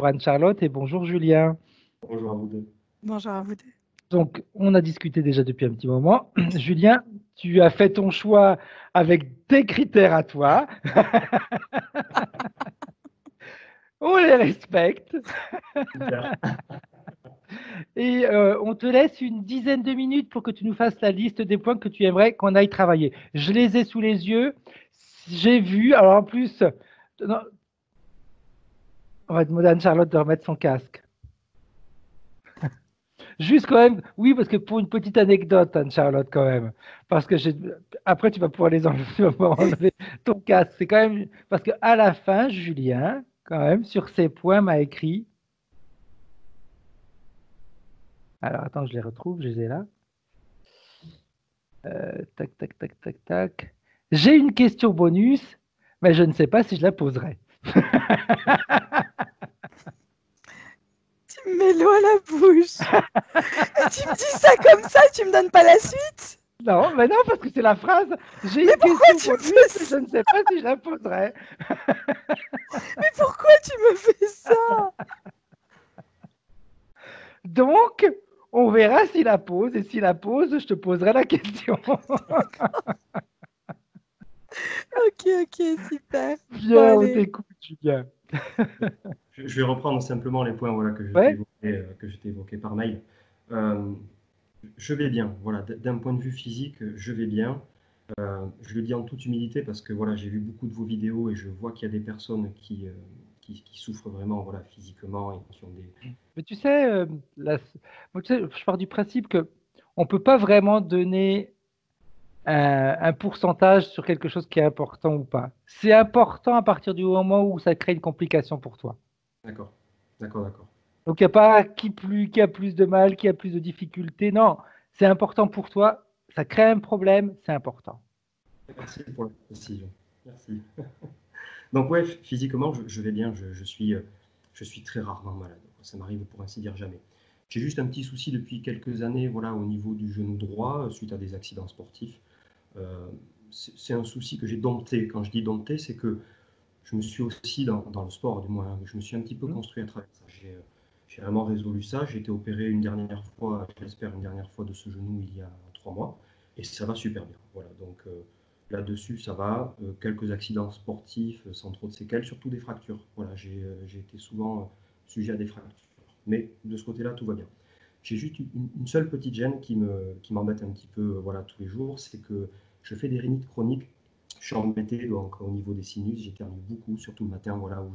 Anne-Charlotte et bonjour Julien. Bonjour à vous deux. Bonjour à vous deux. Donc, on a discuté déjà depuis un petit moment. Julien, tu as fait ton choix avec tes critères à toi. On les respecte. Super. Et on te laisse une dizaine de minutes pour que tu nous fasses la liste des points que tu aimerais qu'on aille travailler. Je les ai sous les yeux. J'ai vu. Alors en plus, non, on va demander à Anne-Charlotte de remettre son casque. Juste quand même, oui, parce que pour une petite anecdote, Anne-Charlotte, quand même, parce que après, tu vas pouvoir les enlever, tu vas pouvoir enlever ton casque. C'est quand même, parce qu'à la fin, Julien, quand même, sur ces points, m'a écrit. Alors, attends, je les retrouve, je les ai là. Tac, tac, tac, tac, tac. J'ai une question bonus, mais je ne sais pas si je la poserai. Tu me mets l'eau à la bouche. Et tu me dis ça comme ça, tu me donnes pas la suite. Non, mais non, parce que c'est la phrase. J'ai Mais une pourquoi question tu me bonus, fais mais je ça? ne sais pas si je la poserai. Mais pourquoi tu me fais ça? Donc, on verra s'il la pose, et s'il la pose, je te poserai la question. Ok, super. Bon, Bien, on allez. t'écoute, Julien. Je vais reprendre simplement les points voilà, Ouais, que je t'ai évoqués par mail. Euh, je vais bien. Voilà, d'un point de vue physique, je vais bien. Je le dis en toute humilité parce que voilà, j'ai vu beaucoup de vos vidéos et je vois qu'il y a des personnes qui souffrent vraiment voilà, physiquement et qui ont des. mais tu sais, moi, tu sais, je pars du principe que on peut pas vraiment donner un pourcentage sur quelque chose qui est important ou pas. C'est important à partir du moment où ça crée une complication pour toi. D'accord, d'accord, d'accord. Donc, il n'y a pas qui a plus de mal, qui a plus de difficultés. Non, c'est important pour toi. Ça crée un problème, c'est important. Merci pour la précision. Merci. Donc ouais, physiquement, je vais bien. Je suis très rarement malade. Ça m'arrive pour ainsi dire jamais. J'ai juste un petit souci depuis quelques années, voilà, au niveau du genou droit, suite à des accidents sportifs. Euh, c'est un souci que j'ai dompté. Quand je dis dompté, c'est que je me suis aussi, dans le sport du moins, hein, je me suis un petit peu Hmm. construit à travers ça. J'ai vraiment résolu ça. J'ai été opéré une dernière fois, j'espère une dernière fois de ce genou il y a 3 mois, et ça va super bien. Voilà, donc là-dessus ça va. Quelques accidents sportifs sans trop de séquelles, surtout des fractures. Voilà, j'ai été souvent sujet à des fractures, mais de ce côté-là tout va bien. J'ai juste une seule petite gêne qui m'embête un petit peu voilà, tous les jours, c'est que je fais des rhinites chroniques. Je suis embêté donc, au niveau des sinus, j'éternue beaucoup, surtout le matin voilà, où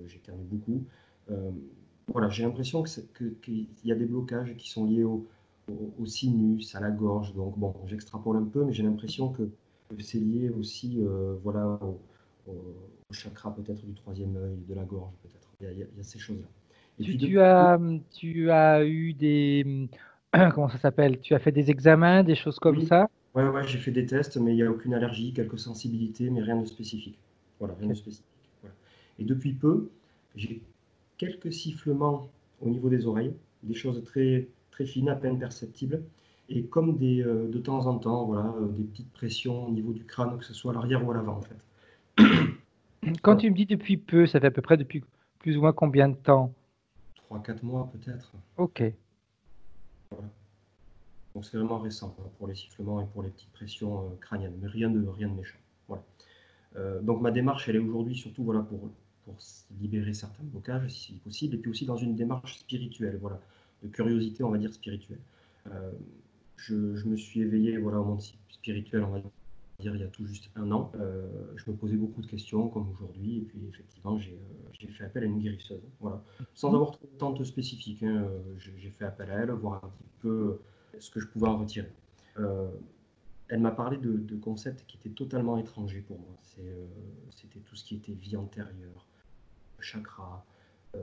j'éternue beaucoup. Euh, voilà, j'ai l'impression qu'il y a des blocages qui sont liés au sinus, à la gorge. Donc bon, j'extrapole un peu, mais j'ai l'impression que c'est lié aussi voilà, au chakra peut-être du troisième œil, de la gorge peut-être. Il y a ces choses-là. Et Tu, puis tu depuis as, tu as eu des, comment ça s'appelle? Tu as fait des examens, des choses comme oui, ça? ouais, ouais, j'ai fait des tests, mais il n'y a aucune allergie, quelques sensibilités, mais rien de spécifique. Voilà, rien de Ok. spécifique. Voilà. Et depuis peu, j'ai quelques sifflements au niveau des oreilles, des choses très, très fines, à peine perceptibles, et comme de temps en temps, voilà, des petites pressions au niveau du crâne, que ce soit à l'arrière ou à l'avant, en fait. Quand Voilà, tu me dis depuis peu, ça fait à peu près depuis plus ou moins combien de temps? 3, 4 mois peut-être. Ok. Voilà. Donc c'est vraiment récent hein, pour les sifflements et pour les petites pressions crâniennes, mais rien de méchant. Voilà. Donc ma démarche, elle est aujourd'hui surtout voilà, pour libérer certains blocages, si possible, et puis aussi dans une démarche spirituelle, voilà, de curiosité, on va dire, spirituelle. Euh, je me suis éveillé voilà, au monde spirituel, on va dire, il y a tout juste 1 an. Je me posais beaucoup de questions, comme aujourd'hui, et puis effectivement, j'ai fait appel à une guérisseuse. Voilà. Sans Hmm. avoir trop de tente spécifique, hein, j'ai fait appel à elle, voir un petit peu ce que je pouvais en retirer. Euh, Elle m'a parlé de concepts qui étaient totalement étrangers pour moi. C'était tout ce qui était vie antérieure, chakra, euh,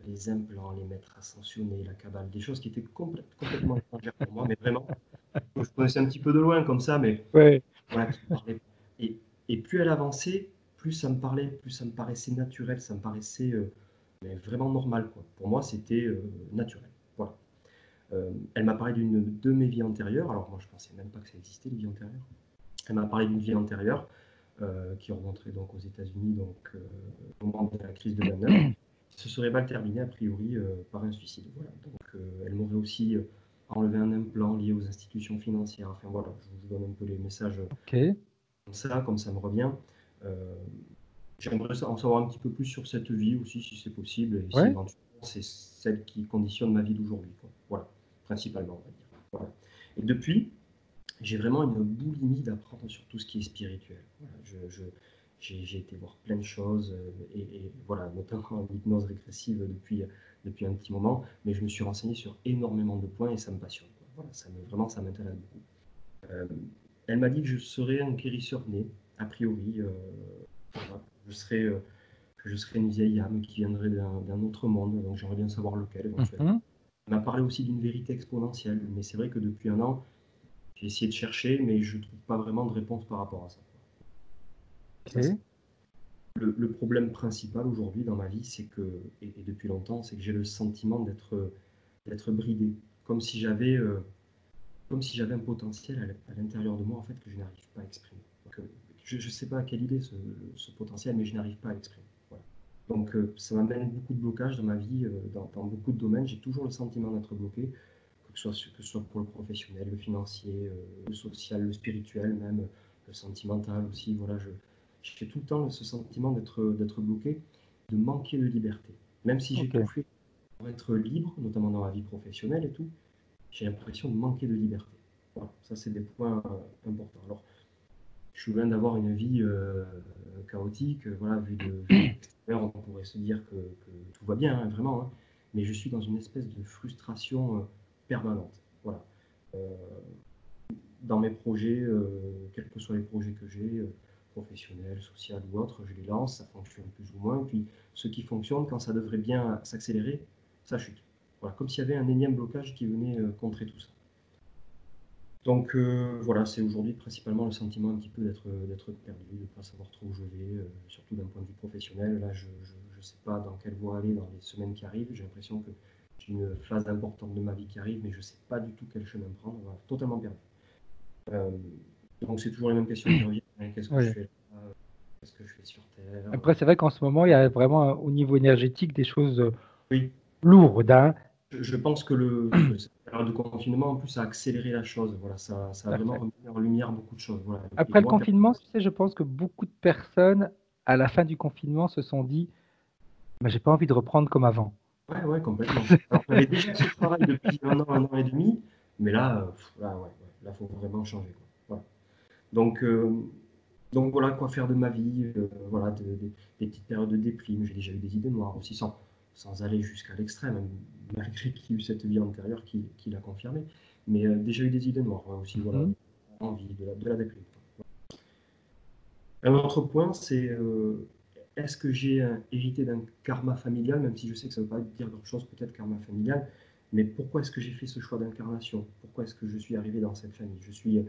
les implants, les maîtres ascensionnés, la cabale, des choses qui étaient complètement étrangères pour moi, mais vraiment, je connaissais un petit peu de loin comme ça, mais Ouais. voilà, qui me parlait. Et plus elle avançait, plus ça me parlait, plus ça me paraissait naturel, ça me paraissait mais vraiment normal. Quoi. Pour moi, c'était naturel. Voilà. Elle m'a parlé de mes vies antérieures. Alors moi, je pensais même pas que ça existait, les vies antérieures. Elle m'a parlé d'une vie antérieure qui remonterait donc aux États-Unis, donc au moment de la crise de 29. se serait mal terminé a priori par un suicide. Voilà. Donc elle m'aurait aussi enlevé un implant lié aux institutions financières. Enfin voilà, je vous donne un peu les messages Ok. comme ça me revient. J'aimerais en savoir un petit peu plus sur cette vie aussi, si c'est possible, et si Ouais. éventuellement c'est celle qui conditionne ma vie d'aujourd'hui. Voilà, principalement, on va dire. Voilà. Et depuis, j'ai vraiment une boulimie d'apprendre sur tout ce qui est spirituel. Voilà, j'ai été voir plein de choses, et voilà, notamment en hypnose régressive depuis un petit moment, mais je me suis renseigné sur énormément de points et ça me passionne. Voilà, vraiment, ça m'intéresse beaucoup. Euh, Elle m'a dit que je serais un guérisseur né, a priori. Voilà, que je serais une vieille âme qui viendrait d'un autre monde, donc j'aimerais bien savoir lequel éventuellement. Mhm. Elle m'a parlé aussi d'une vérité exponentielle, mais c'est vrai que depuis un an, j'ai essayé de chercher, mais je ne trouve pas vraiment de réponse par rapport à ça. Ça, Ok. le problème principal aujourd'hui dans ma vie, c'est que, et depuis longtemps, c'est que j'ai le sentiment d'être bridé, comme si j'avais un potentiel à l'intérieur de moi en fait que je n'arrive pas à exprimer. Donc, je ne sais pas à quelle idée ce potentiel, mais je n'arrive pas à l'exprimer. Voilà. Donc ça m'amène beaucoup de blocages dans ma vie, dans beaucoup de domaines. J'ai toujours le sentiment d'être bloqué, que ce soit pour le professionnel, le financier, le social, le spirituel, même le sentimental aussi. Voilà, j'ai tout le temps ce sentiment d'être bloqué, de manquer de liberté. Même si j'ai Ok. tout fait pour être libre, notamment dans la vie professionnelle et tout, j'ai l'impression de manquer de liberté. Voilà, ça c'est des points importants. Alors, je suis loin d'avoir une vie chaotique. Voilà, vu de l'extérieur, on pourrait se dire que tout va bien, hein, vraiment. Hein, mais je suis dans une espèce de frustration permanente. Voilà. Euh, dans mes projets, quels que soient les projets que j'ai, professionnels, sociaux ou autres, je les lance, ça fonctionne plus ou moins. Puis ceux qui fonctionnent, quand ça devrait bien s'accélérer, ça chute. Voilà, comme s'il y avait un énième blocage qui venait contrer tout ça. Donc voilà, c'est aujourd'hui principalement le sentiment un petit peu d'être perdu, de ne pas savoir trop où je vais, surtout d'un point de vue professionnel. Là, je ne sais pas dans quelle voie aller dans les semaines qui arrivent. J'ai l'impression que j'ai une phase importante de ma vie qui arrive, mais je ne sais pas du tout quel chemin prendre. Voilà, totalement perdu. Euh, donc c'est toujours les mêmes questions qui reviennent. Hein. Qu'est-ce que je Ouais. fais là? Qu'est-ce que je fais sur Terre? Après, c'est vrai qu'en ce moment, il y a vraiment au niveau énergétique des choses Oui, lourdes, hein. je pense que cette période de confinement, en plus, a accéléré la chose. Voilà, ça Tout a à vraiment fait. remis en lumière beaucoup de choses. Voilà. Et Après le moi, confinement, tu sais, je pense que beaucoup de personnes, à la fin du confinement, se sont dit, mais j'ai pas envie de reprendre comme avant. ouais, ouais, complètement. Alors, j'avais déjà ce travail depuis un an et demi, mais là, là, ouais, là, faut vraiment changer, quoi. Voilà. Donc, voilà quoi faire de ma vie, voilà, des petites périodes de déprime. J'ai déjà eu des idées noires aussi, sans aller jusqu'à l'extrême, hein, malgré qu'il y ait eu cette vie antérieure qui l'a confirmé. Mais déjà eu des idées noires, ouais, aussi, voilà, Mhm. envie de la déprime. Un autre point, c'est est-ce que j'ai hérité d'un karma familial, même si je sais que ça ne veut pas dire grand-chose, peut-être karma familial, mais pourquoi est-ce que j'ai fait ce choix d'incarnation? Pourquoi est-ce que je suis arrivé dans cette famille? Je suis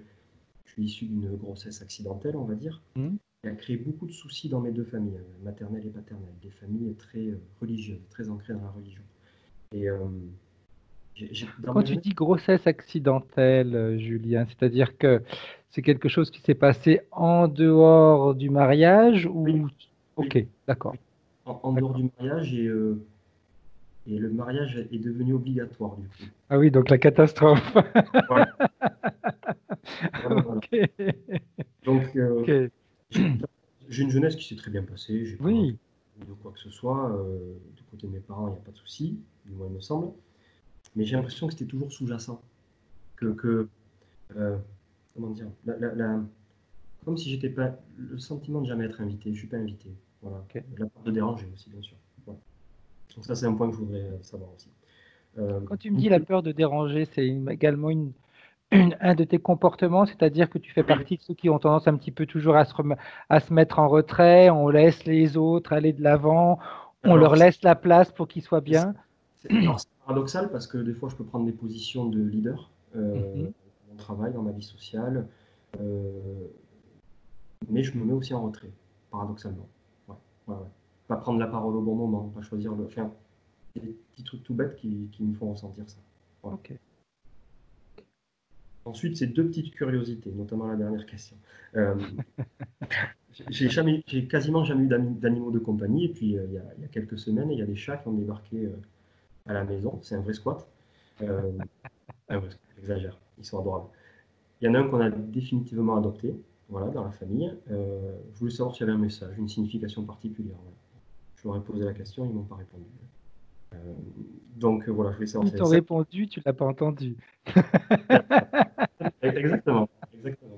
issu d'une grossesse accidentelle, on va dire, Mhm. qui a créé beaucoup de soucis dans mes deux familles, maternelle et paternelle, des familles très religieuses, très ancrées dans la religion. Et dans Quand ma tu jeunesse, dis grossesse accidentelle, Julien, c'est-à-dire que c'est quelque chose qui s'est passé en dehors du mariage oui, ou... oui, Ok, d'accord, oui, en dehors d'accord. du mariage, et le mariage est devenu obligatoire du coup. Ah oui, donc la catastrophe. Voilà, voilà, voilà. Ok, Donc, ok. j'ai j'ai une jeunesse qui s'est très bien passée, j'ai pas Oui, de quoi que ce soit. Du côté de mes parents, il n'y a pas de souci, du moins il me semble. Mais j'ai l'impression que c'était toujours sous-jacent. Que euh, comment dire, comme si j'étais pas. Le sentiment de jamais être invité, je suis pas invité. Voilà. ok. La peur de déranger aussi, bien sûr. Voilà. Donc, ça, c'est un point que je voudrais savoir aussi. Euh, Quand tu me dis la peur de déranger, c'est également un de tes comportements, c'est-à-dire que tu fais oui, partie de ceux qui ont tendance un petit peu toujours à se mettre en retrait, on laisse les autres aller de l'avant, on leur alors, laisse la place pour qu'ils soient bien. alors, c'est paradoxal parce que des fois, je peux prendre des positions de leader Mhm. dans mon travail, dans ma vie sociale. Euh, mais je me mets aussi en retrait, paradoxalement. Ouais, ouais, ouais. Pas prendre la parole au bon moment, pas choisir le. Enfin, des petits trucs tout bêtes qui me font ressentir ça. Voilà. Ok. Ensuite, c'est deux petites curiosités, notamment la dernière question. Euh, j'ai quasiment jamais eu d'animaux de compagnie. Et puis, il y a quelques semaines, il y a des chats qui ont débarqué à la maison. C'est un vrai squat. Euh, j'exagère, ils sont adorables. Il y en a un qu'on a définitivement adopté, voilà, dans la famille. Je voulais savoir s'il y avait un message, une signification particulière. Voilà. Je leur ai posé la question, ils ne m'ont pas répondu. Donc voilà, je voulais savoir Ils si t'ont répondu, tu l'as pas entendu. Exactement, exactement.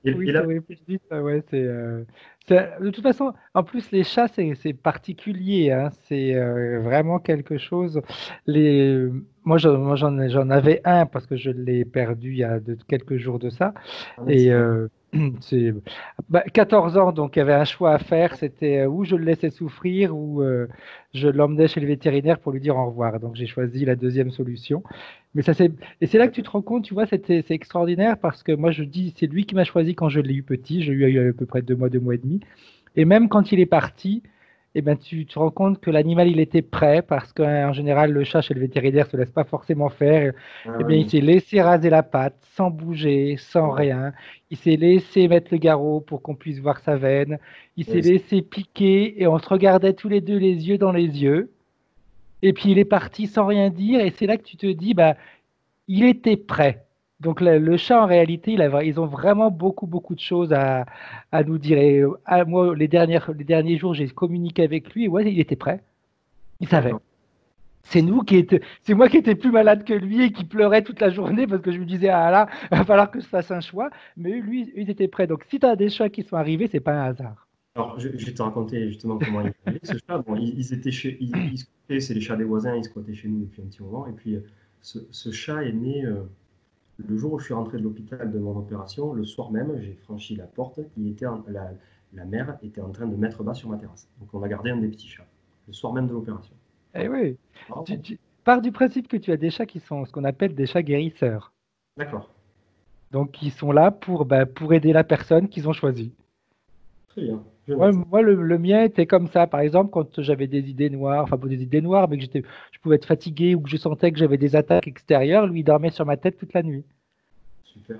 Et, Oui, et t'ont là, répondu, ça, ouais, de toute façon, en plus, les chats, c'est particulier, hein, c'est vraiment quelque chose. J'en avais un parce que je l'ai perdu il y a quelques jours de ça. Et c'est 14 ans, donc il y avait un choix à faire, c'était où je le laissais souffrir ou je l'emmenais chez le vétérinaire pour lui dire au revoir. Donc j'ai choisi la deuxième solution. Mais et c'est là que tu te rends compte, tu vois, c'est extraordinaire parce que moi je dis, c'est lui qui m'a choisi quand je l'ai eu petit, j'ai eu à peu près 2 mois et demi. Et même quand il est parti, eh ben, tu te rends compte que l'animal il était prêt parce qu'en général le chat chez le vétérinaire se laisse pas forcément faire. Eh bien, il s'est laissé raser la patte sans bouger, sans rien. Il s'est laissé mettre le garrot pour qu'on puisse voir sa veine. Il s'est laissé piquer et on se regardait tous les deux les yeux dans les yeux. Et puis il est parti sans rien dire et c'est là que tu te dis, bah, il était prêt. Donc le chat, en réalité, ils ont vraiment beaucoup, beaucoup de choses à nous dire. Et moi, les derniers jours, j'ai communiqué avec lui et ouais, il était prêt. Il savait. C'est moi qui étais plus malade que lui et qui pleurait toute la journée parce que je me disais, ah là, il va falloir que je fasse un choix. Mais lui, ils étaient prêts. Donc si tu as des chats qui sont arrivés, c'est pas un hasard. Alors, je vais te raconter justement comment il est arrivé, ce chat. Bon, ils étaient ils squattaient, c'est les chats des voisins, ils squattaient chez nous depuis un petit moment. Et puis, ce chat est né le jour où je suis rentré de l'hôpital de mon opération. Le soir même, j'ai franchi la porte. La mère était en train de mettre bas sur ma terrasse. Donc, on a gardé un des petits chats, le soir même de l'opération. Eh oui. Oh, Tu pars du principe que tu as des chats qui sont ce qu'on appelle des chats guérisseurs. d'accord, Donc, ils sont là pour aider la personne qu'ils ont choisie. très bien. Je Ouais, note. moi, le mien était comme ça. Par exemple, quand j'avais des idées noires, enfin pas des idées noires, mais que je pouvais être fatigué ou que je sentais que j'avais des attaques extérieures, lui, il dormait sur ma tête toute la nuit. Super.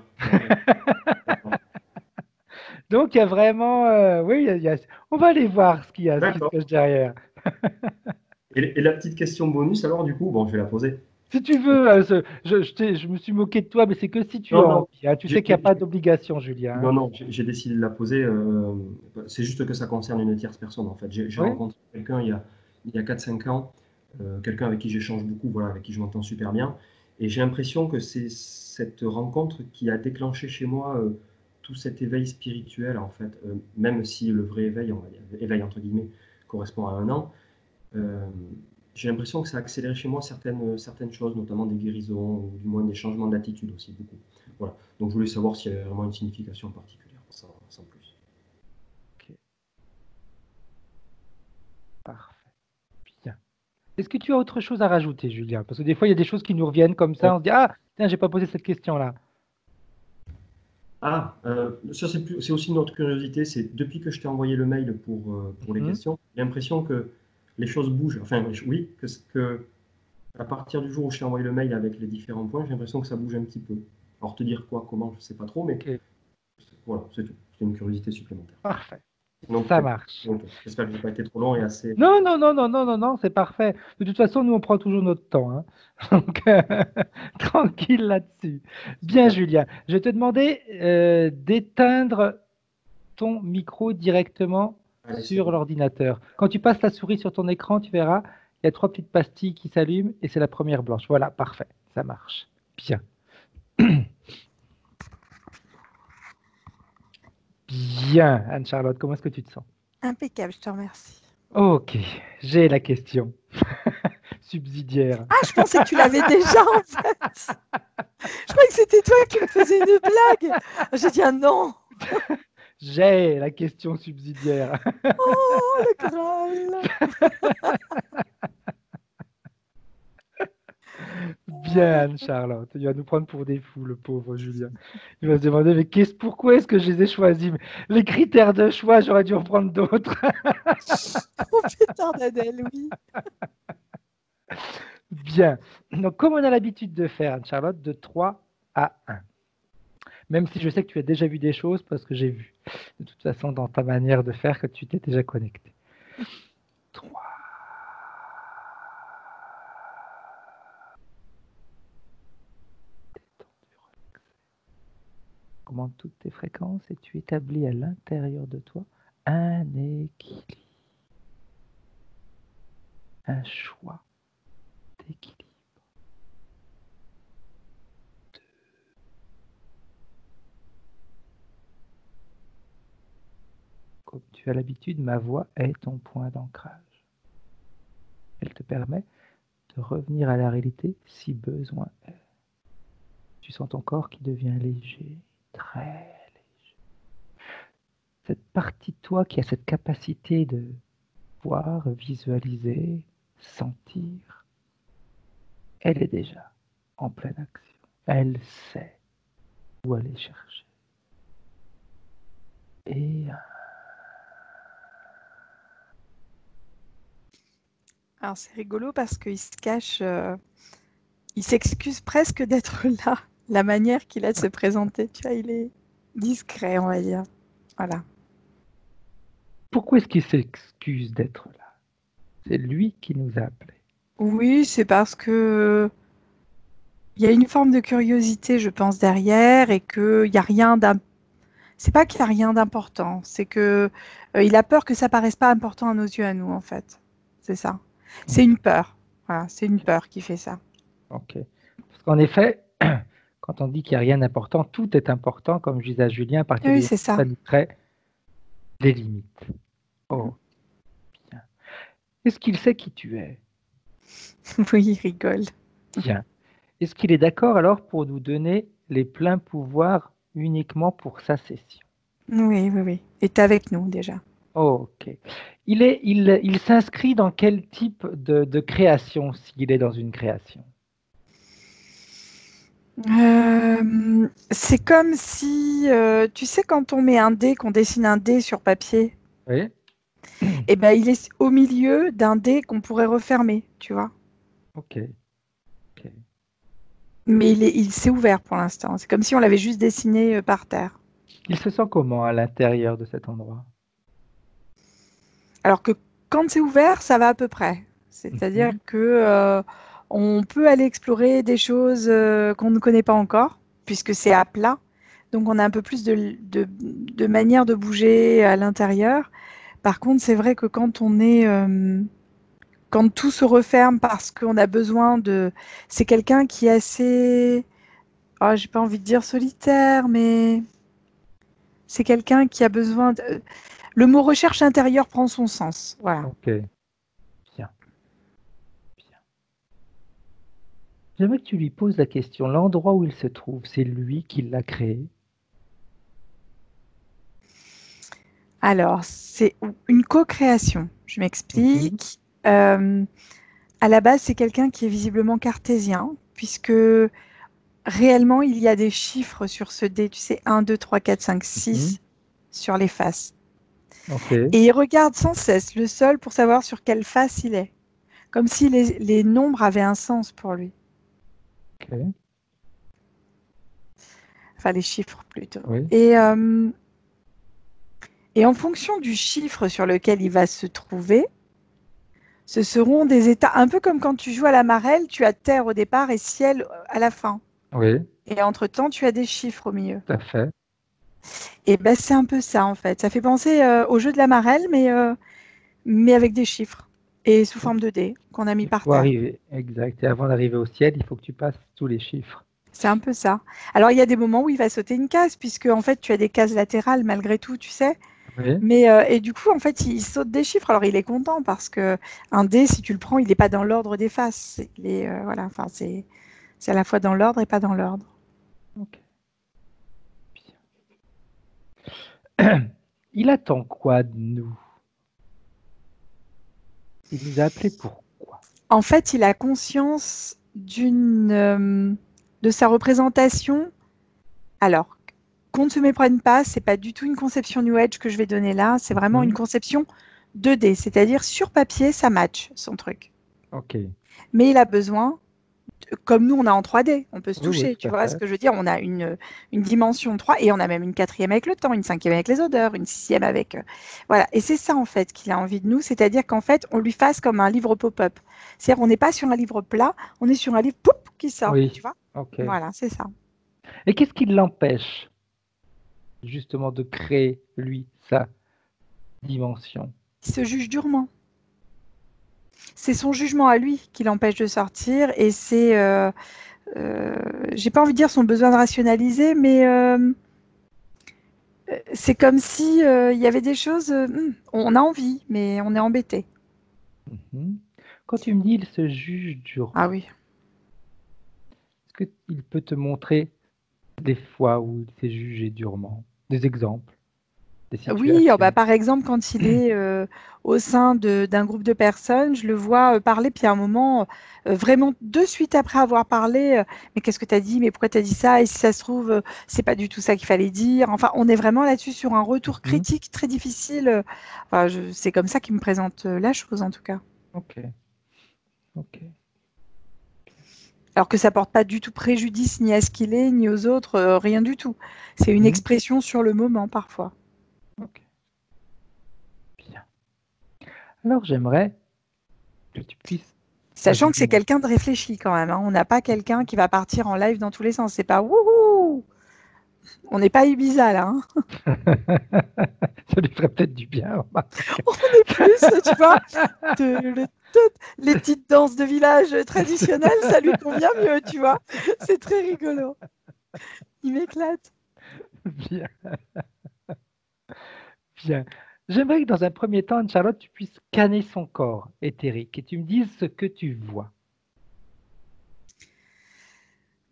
Donc, il y a vraiment, oui, on va aller voir ce qu'il y a, ce qui se D'accord. cache derrière. Et la petite question bonus, alors, du coup, bon, je vais la poser. Si tu veux, je me suis moqué de toi, mais c'est que si tu Non, as non, envie, hein. Tu sais qu'il n'y a pas d'obligation, Julien, hein. non, j'ai décidé de la poser. C'est juste que ça concerne une tierce personne, en fait. J'ai Oui, rencontré quelqu'un il y a 4-5 ans, quelqu'un avec qui j'échange beaucoup, voilà, avec qui je m'entends super bien. Et j'ai l'impression que c'est cette rencontre qui a déclenché chez moi tout cet éveil spirituel, en fait. Même si le vrai éveil, on va dire, éveil entre guillemets, correspond à un an. Euh, j'ai l'impression que ça a accéléré chez moi certaines choses, notamment des guérisons, ou du moins des changements d'attitude aussi, beaucoup. Voilà. Donc je voulais savoir s'il y avait vraiment une signification particulière, sans plus. ok, parfait. Bien. Est-ce que tu as autre chose à rajouter, Julien? Parce que des fois, il y a des choses qui nous reviennent comme ça, on se dit, ah, tiens, j'ai pas posé cette question-là. Ah, ça c'est aussi une autre curiosité, c'est depuis que je t'ai envoyé le mail pour les Mhm. questions, j'ai l'impression que les choses bougent. Enfin, oui, que à partir du jour où je t'ai envoyé le mail avec les différents points, j'ai l'impression que ça bouge un petit peu. Alors te dire quoi, comment, je ne sais pas trop, mais Ok, voilà, c'est tout. C'est une curiosité supplémentaire. parfait. Donc, Ça marche. ok. J'espère que je n'ai pas été trop long et assez. Non, non, non, non, non, non, non, c'est parfait. De toute façon, nous, on prend toujours notre temps, hein. Donc, tranquille là-dessus. Bien, Super. Julien. Je vais te demander d'éteindre ton micro directement Allez, c'est sur bon. l'ordinateur. Quand tu passes la souris sur ton écran, tu verras, il y a 3 petites pastilles qui s'allument et c'est la première blanche. Voilà, parfait. Ça marche. Bien. Bien, Anne-Charlotte, comment est-ce que tu te sens? Impeccable, je te remercie. Ok, j'ai la question subsidiaire. Ah, je pensais que tu l'avais déjà en fait. Je croyais que c'était toi qui me faisais une blague. J'ai dit ah non. J'ai la question subsidiaire. Oh, le Graal. Bien, Anne-Charlotte. Il va nous prendre pour des fous, le pauvre Julien. Il va se demander, mais pourquoi est-ce que je les ai choisis? Mais les critères de choix, j'aurais dû en prendre d'autres. Oh putain d'Adèle, oui. Bien. Donc, comme on a l'habitude de faire, Anne-Charlotte, de 3 à 1. Même si je sais que tu as déjà vu des choses parce que j'ai vu, de toute façon, dans ta manière de faire, que tu t'es déjà connecté. 3. Augmente toutes tes fréquences et tu établis à l'intérieur de toi un équilibre, un choix d'équilibre. Comme tu as l'habitude, ma voix est ton point d'ancrage. Elle te permet de revenir à la réalité si besoin est. Tu sens ton corps qui devient léger, très léger. Cette partie de toi qui a cette capacité de voir, visualiser, sentir, elle est déjà en pleine action. Elle sait où aller chercher. Et Alors c'est rigolo parce qu'il se cache, il s'excuse presque d'être là, la manière qu'il a de se présenter, tu vois, il est discret, on va dire. Voilà. pourquoi est-ce qu'il s'excuse d'être là? C'est lui qui nous a appelés. Oui, c'est parce que il y a une forme de curiosité, je pense, derrière, et qu'il n'y a rien c'est pas qu'il n'y a rien d'important, c'est que il a peur que ça paraisse pas important à nos yeux, à nous, en fait. C'est ça. C'est une peur. Voilà, c'est une peur qui fait ça. Ok. Parce qu'en effet, quand on dit qu'il n'y a rien d'important, tout est important, comme je disais à Julien, à partir Oui, du moment c'est où ça. ça nous crée des limites. Oh, bien. Est-ce qu'il sait qui tu es? Oui, il rigole. Bien. Est-ce qu'il est d'accord alors pour nous donner les pleins pouvoirs uniquement pour sa session? Oui, oui, oui. Et t'es avec nous déjà. Ok. Il s'inscrit dans quel type de création s'il est dans une création? C'est comme si, tu sais, quand on met un dé, qu'on dessine un dé sur papier, Oui. et ben il est au milieu d'un dé qu'on pourrait refermer, tu vois. Ok. Ok. Mais il s'est ouvert pour l'instant. C'est comme si on l'avait juste dessiné par terre. Il se sent comment à l'intérieur de cet endroit? Alors que quand c'est ouvert, ça va à peu près. C'est-à-dire Mhm. que on peut aller explorer des choses qu'on ne connaît pas encore, puisque c'est à plat. Donc on a un peu plus de manière de bouger à l'intérieur. Par contre, c'est vrai que quand tout se referme parce qu'on a besoin de, c'est quelqu'un qui est assez, oh, j'ai pas envie de dire solitaire, mais c'est quelqu'un qui a besoin de, le mot recherche intérieure prend son sens. Voilà. Ok. Bien. Bien. J'aimerais que tu lui poses la question. L'endroit où il se trouve, c'est lui qui l'a créé? Alors, c'est une co-création. Je Mhm. m'explique. À la base, c'est quelqu'un qui est visiblement cartésien, puisque réellement, il y a des chiffres sur ce dé. Tu sais, 1, 2, 3, 4, 5, Mhm. 6 sur les faces. Ok. Et il regarde sans cesse le sol pour savoir sur quelle face il est. Comme si les nombres avaient un sens pour lui. Ok. Enfin, les chiffres plutôt. Oui. Et en fonction du chiffre sur lequel il va se trouver, ce seront des états, un peu comme quand tu joues à la marelle, tu as terre au départ et ciel à la fin. Oui. Et entre-temps, tu as des chiffres au milieu. Tout à fait. Et ben, c'est un peu ça, en fait. Ça fait penser au jeu de la marelle, mais avec des chiffres et sous forme de dés qu'on a mis Il par faut terre. arriver. Exact. Et avant d'arriver au ciel, il faut que tu passes tous les chiffres. C'est un peu ça. Alors, il y a des moments où il va sauter une case, puisque, en fait, tu as des cases latérales malgré tout, tu sais. Oui. Et du coup, en fait, il saute des chiffres. Alors, il est content parce que un dé, si tu le prends, il n'est pas dans l'ordre des faces. Voilà, enfin, c'est à la fois dans l'ordre et pas dans l'ordre. Ok. Bien. Il attend quoi de nous? Il nous a appelés pourquoi? En fait, il a conscience de sa représentation. Alors, qu'on ne se méprenne pas, c'est pas du tout une conception New Age que je vais donner là. C'est vraiment une Mhm. conception 2D, c'est-à-dire sur papier, ça match son truc. Ok. Mais il a besoin comme nous, on a en 3D, on peut se Oui, oui, toucher, tout tu à vois fait. ce que je veux dire? On a une dimension 3 et on a même une 4e avec le temps, une 5e avec les odeurs, une 6e avec... voilà, et c'est ça en fait qu'il a envie de nous, c'est-à-dire qu'en fait, on lui fasse comme un livre pop-up. C'est-à-dire on n'est pas sur un livre plat, on est sur un livre poup, qui sort, Oui, tu vois? ok. Voilà, c'est ça. Et qu'est-ce qui l'empêche justement de créer, lui, sa dimension? Il se juge durement. C'est son jugement à lui qui l'empêche de sortir et c'est... j'ai pas envie de dire son besoin de rationaliser, mais c'est comme si il y avait des choses, on a envie, mais on est embêté. Mhm. Quand tu me dis il se juge Ah durement, oui. est-ce qu'il peut te montrer des fois où il s'est jugé durement? Des exemples, des Oui, situations? par exemple, quand il est au sein d'un groupe de personnes, je le vois parler, puis à un moment, vraiment de suite après avoir parlé, mais qu'est-ce que tu as dit? Mais pourquoi tu as dit ça? Et si ça se trouve, c'est pas du tout ça qu'il fallait dire. Enfin, on est vraiment là-dessus sur un retour Mhm. critique très difficile. Enfin, c'est comme ça qu'il me présente la chose, en tout cas. Ok, ok. Alors que ça porte pas du tout préjudice ni à ce qu'il est, ni aux autres, rien du tout. C'est une Mhm. expression sur le moment, parfois. Ok, bien. Alors j'aimerais que tu puisses... Vas-y, Sachant que c'est dis-moi. quelqu'un de réfléchi quand même, hein. On n'a pas quelqu'un qui va partir en live dans tous les sens. C'est pas wouhou. On n'est pas Ibiza là, hein. Ça lui ferait peut-être du bien, remarque. On est plus, tu vois, les petites danses de village traditionnelles, ça lui convient mieux, tu vois. C'est très rigolo. Il m'éclate. Bien, bien. J'aimerais que dans un premier temps, Anne-Charlotte, tu puisses scanner son corps éthérique et tu me dises ce que tu vois.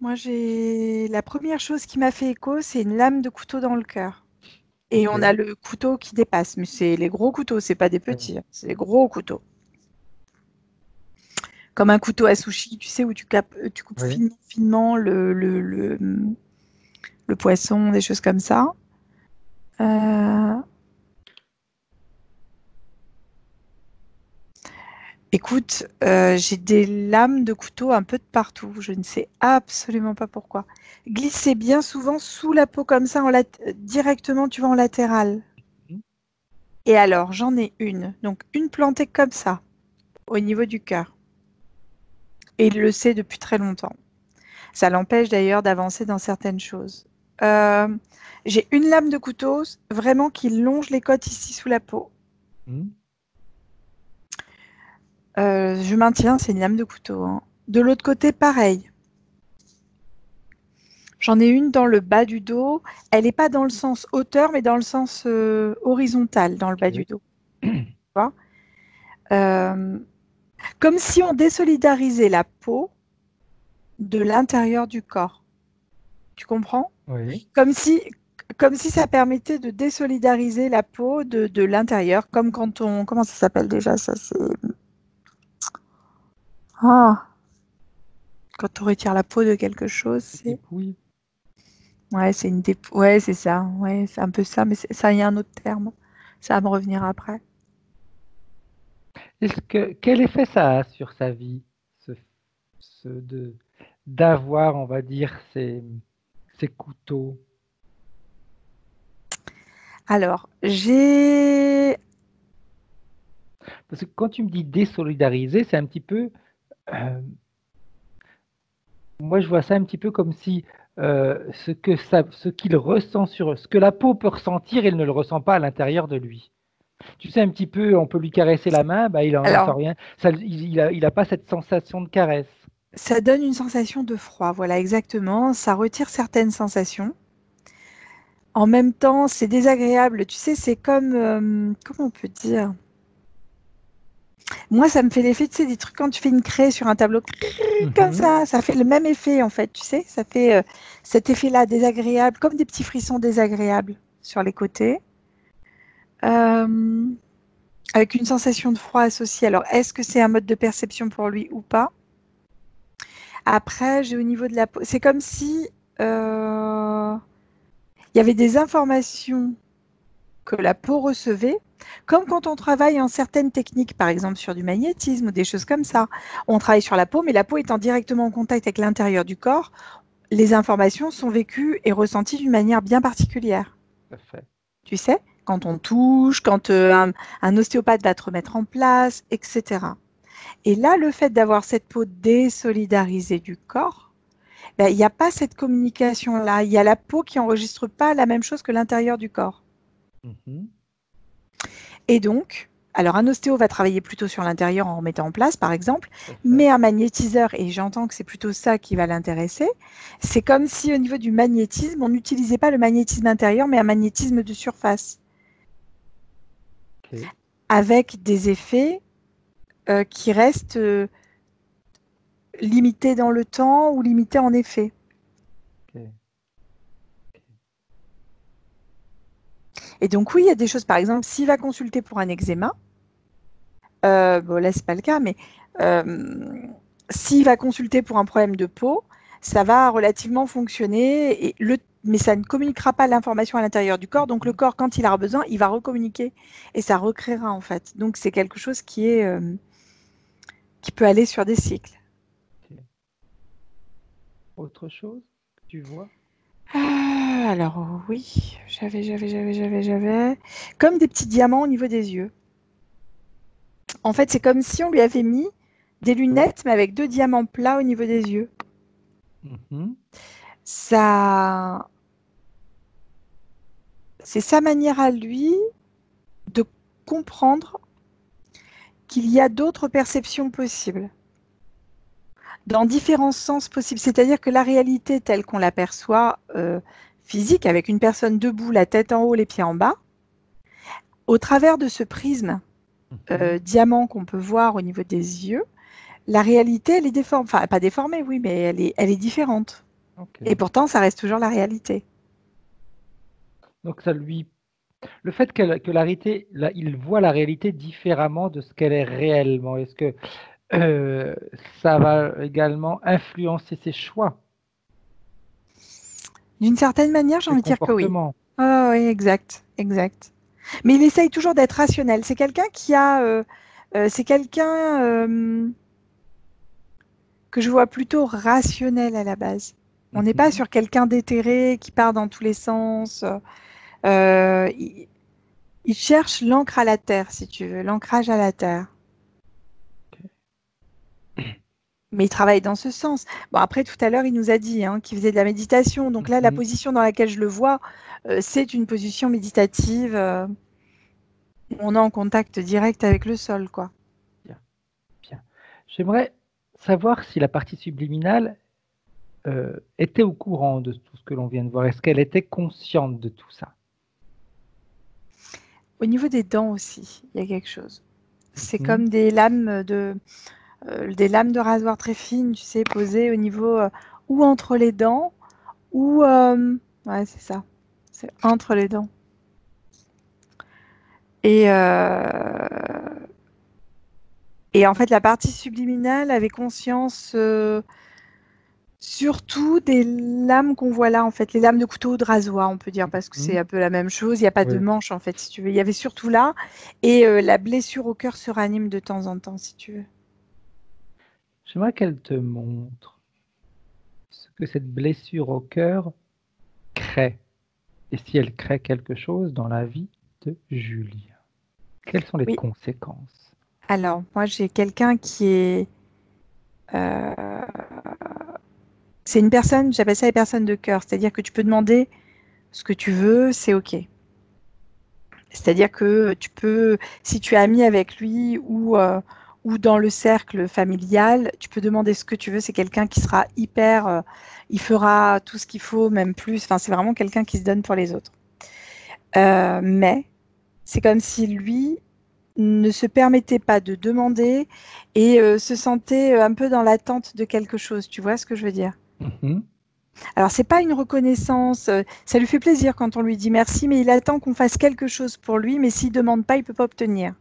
Moi, la première chose qui m'a fait écho, c'est une lame de couteau dans le cœur. Et Ok. on a le couteau qui dépasse, mais c'est les gros couteaux, c'est pas des petits, hein, c'est les gros couteaux. Comme un couteau à sushi, tu sais, où tu coupes Oui. finement le poisson, des choses comme ça. Écoute, j'ai des lames de couteau un peu de partout. Je ne sais absolument pas pourquoi. Glisser bien souvent sous la peau comme ça, directement, tu vois, en latéral. Mhm. Et alors, j'en ai une. Donc, une plantée comme ça, au niveau du cœur. Et il le sait depuis très longtemps. Ça l'empêche d'ailleurs d'avancer dans certaines choses. Euh, j'ai une lame de couteau vraiment qui longe les côtes ici sous la peau. Mhm. Je maintiens, c'est une lame de couteau, hein. De l'autre côté, pareil. J'en ai une dans le bas du dos. Elle n'est pas dans le sens hauteur, mais dans le sens horizontal, dans le bas du Ok. dos. Tu vois. Comme si on désolidarisait la peau de l'intérieur du corps. Tu comprends? Oui. Comme si, comme si ça permettait de désolidariser la peau de l'intérieur, comme quand on... Comment ça s'appelle déjà ça? C'est... Ah, quand on retire la peau de quelque chose, Des c'est... dépouilles. Ouais, c'est une ouais, c'est ça. Ouais, c'est un peu ça, mais ça, il y a un autre terme. Ça va me revenir après. Quel effet ça a sur sa vie, ce, d'avoir, on va dire, ces couteaux? Alors, j'ai... Parce que quand tu me dis désolidariser, c'est un petit peu, euh, moi je vois ça un petit peu comme si ce qu'il ressent ce que la peau peut ressentir, il ne le ressent pas à l'intérieur de lui. Tu sais, un petit peu, on peut lui caresser la main, bah, il en ressent Alors, rien. Ça, il a pas cette sensation de caresse. ça donne une sensation de froid, voilà, exactement. Ça retire certaines sensations. En même temps, c'est désagréable. Tu sais, c'est comme... comment on peut dire? Moi, ça me fait l'effet, tu sais, des trucs quand tu fais une craie sur un tableau, comme Mhm. ça fait le même effet, en fait, tu sais. Ça fait cet effet-là désagréable, comme des petits frissons désagréables sur les côtés. Euh, avec une sensation de froid associée. Alors, est-ce que c'est un mode de perception pour lui ou pas? Après, j'ai au niveau de la peau, c'est comme si il y avait des informations que la peau recevait, Comme quand on travaille en certaines techniques, par exemple sur du magnétisme ou des choses comme ça. On travaille sur la peau, mais la peau étant directement en contact avec l'intérieur du corps, les informations sont vécues et ressenties d'une manière bien particulière. Parfait. Tu sais, quand on touche, quand un ostéopathe va te remettre en place, etc. Et là, le fait d'avoir cette peau désolidarisée du corps, il n'y a pas cette communication-là. Il y a la peau qui n'enregistre pas la même chose que l'intérieur du corps. Et donc, alors un ostéo va travailler plutôt sur l'intérieur en remettant en place, par exemple, mais un magnétiseur, et j'entends que c'est plutôt ça qui va l'intéresser, c'est comme si au niveau du magnétisme, on n'utilisait pas le magnétisme intérieur, mais un magnétisme de surface, avec des effets qui restent limités dans le temps ou limités en effet. Et donc oui, il y a des choses, par exemple, s'il va consulter pour un eczéma, bon là c'est pas le cas, mais s'il va consulter pour un problème de peau, ça va relativement fonctionner, mais ça ne communiquera pas l'information à l'intérieur du corps, donc le corps, quand il aura besoin, il va recommuniquer, et ça recréera en fait. Donc c'est quelque chose qui peut aller sur des cycles. Autre chose que tu vois? Alors oui, j'avais. Comme des petits diamants au niveau des yeux. En fait, c'est comme si on lui avait mis des lunettes, mais avec 2 diamants plats au niveau des yeux. Ça, c'est sa manière à lui de comprendre qu'il y a d'autres perceptions possibles, dans différents sens possibles. C'est-à-dire que la réalité telle qu'on l'aperçoit physique, avec une personne debout, la tête en haut, les pieds en bas, au travers de ce prisme diamant qu'on peut voir au niveau des yeux, la réalité, elle est déformée. Enfin, pas déformée, oui, mais elle est différente. Et pourtant, ça reste toujours la réalité. Donc, le fait que la réalité, là, il voit la réalité différemment de ce qu'elle est réellement. Est-ce que ça va également influencer ses choix? D'une certaine manière, j'ai envie de dire que oui. Oh, oui, exact. Mais il essaye toujours d'être rationnel. C'est quelqu'un qui a... c'est quelqu'un que je vois plutôt rationnel à la base. On n'est pas sur quelqu'un d'éthéré qui part dans tous les sens. Il cherche l'ancre à la terre, si tu veux, l'ancrage à la terre. Mais il travaille dans ce sens. Bon, après, tout à l'heure, il nous a dit qu'il faisait de la méditation. Donc là, la position dans laquelle je le vois, c'est une position méditative. Où on est en contact direct avec le sol, quoi. Bien. J'aimerais savoir si la partie subliminale était au courant de tout ce que l'on vient de voir. Est-ce qu'elle était consciente de tout ça? Au niveau des dents aussi, il y a quelque chose. C'est comme des lames de rasoir très fines, tu sais, posées au niveau ou entre les dents, ou ouais, c'est ça. C'est entre les dents. Et en fait, la partie subliminale avait conscience surtout des lames qu'on voit là, en fait, les lames de couteau ou de rasoir, on peut dire, parce que c'est un peu la même chose. Il n'y a pas de manche, en fait, si tu veux. Il y avait surtout là. Et la blessure au cœur se ranime de temps en temps, si tu veux. J'aimerais qu'elle te montre ce que cette blessure au cœur crée. Et si elle crée quelque chose dans la vie de Julien. Quelles sont les conséquences? Alors, moi, j'ai quelqu'un qui est... c'est une personne, j'appelle ça les personnes de cœur. C'est-à-dire que tu peux demander ce que tu veux, c'est OK. C'est-à-dire que tu peux, si tu es ami avec lui ou dans le cercle familial, tu peux demander ce que tu veux. C'est quelqu'un qui sera hyper... il fera tout ce qu'il faut, même plus. Enfin, c'est vraiment quelqu'un qui se donne pour les autres. Mais c'est comme si lui ne se permettait pas de demander et se sentait un peu dans l'attente de quelque chose. Tu vois ce que je veux dire? Alors, c'est pas une reconnaissance. Ça lui fait plaisir quand on lui dit merci, mais il attend qu'on fasse quelque chose pour lui, mais s'il ne demande pas, il ne peut pas obtenir.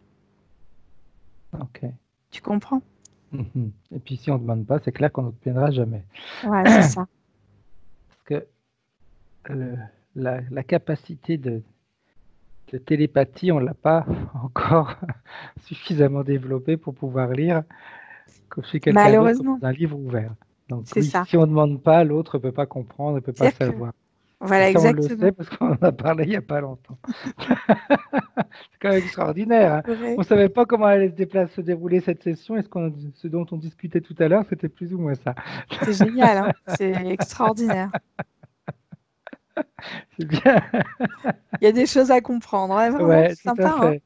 Ok. Tu comprends? Et puis, si on ne demande pas, c'est clair qu'on n'obtiendra jamais. Ouais, c'est ça. Parce que la capacité La télépathie, on ne l'a pas encore suffisamment développée pour pouvoir lire comme chez quelqu'un d'autre, comme Malheureusement, dans un livre ouvert. Donc c'est oui, ça. si on ne demande pas, l'autre ne peut pas comprendre, ne peut pas C'est-à-dire que, savoir. Et voilà, ça, on le sait exactement. parce qu'on en a parlé il n'y a pas longtemps. C'est quand même extraordinaire, hein. C'est vrai. On ne savait pas comment allait se dérouler cette session et ce dont on discutait tout à l'heure, c'était plus ou moins ça. C'est génial, hein. C'est extraordinaire. C'est bien. Il y a des choses à comprendre. Ouais, vraiment, Ouais, c'est tout à sympa, hein, fait.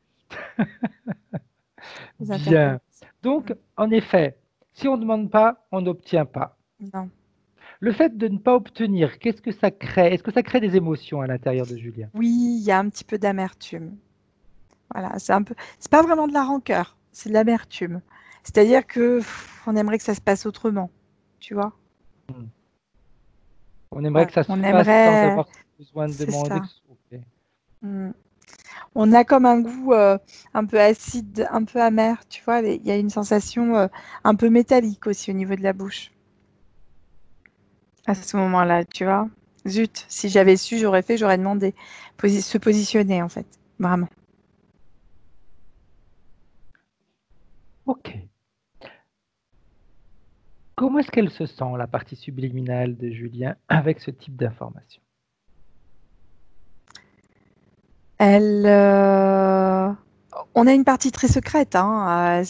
les Bien. interférences. Donc, en effet, si on ne demande pas, on n'obtient pas. Non. Le fait de ne pas obtenir, qu'est-ce que ça crée? Est-ce que ça crée des émotions à l'intérieur de Julien? Oui, il y a un petit peu d'amertume. Voilà, c'est pas vraiment de la rancœur, c'est de l'amertume. C'est-à-dire que on aimerait que ça se passe autrement, tu vois. Hmm. On aimerait Ouais, que ça se on fasse sans aimerait, avoir besoin de c'est demander. ça. Ok. Mm. On a comme un goût un peu acide, un peu amer, tu vois. Il y a une sensation un peu métallique aussi au niveau de la bouche à ce moment-là, tu vois. Zut, si j'avais su, j'aurais demandé. Se positionner, en fait, vraiment. Ok. Comment est-ce qu'elle se sent, la partie subliminale de Julien, avec ce type d'information? Elle, on a une partie très secrète, hein.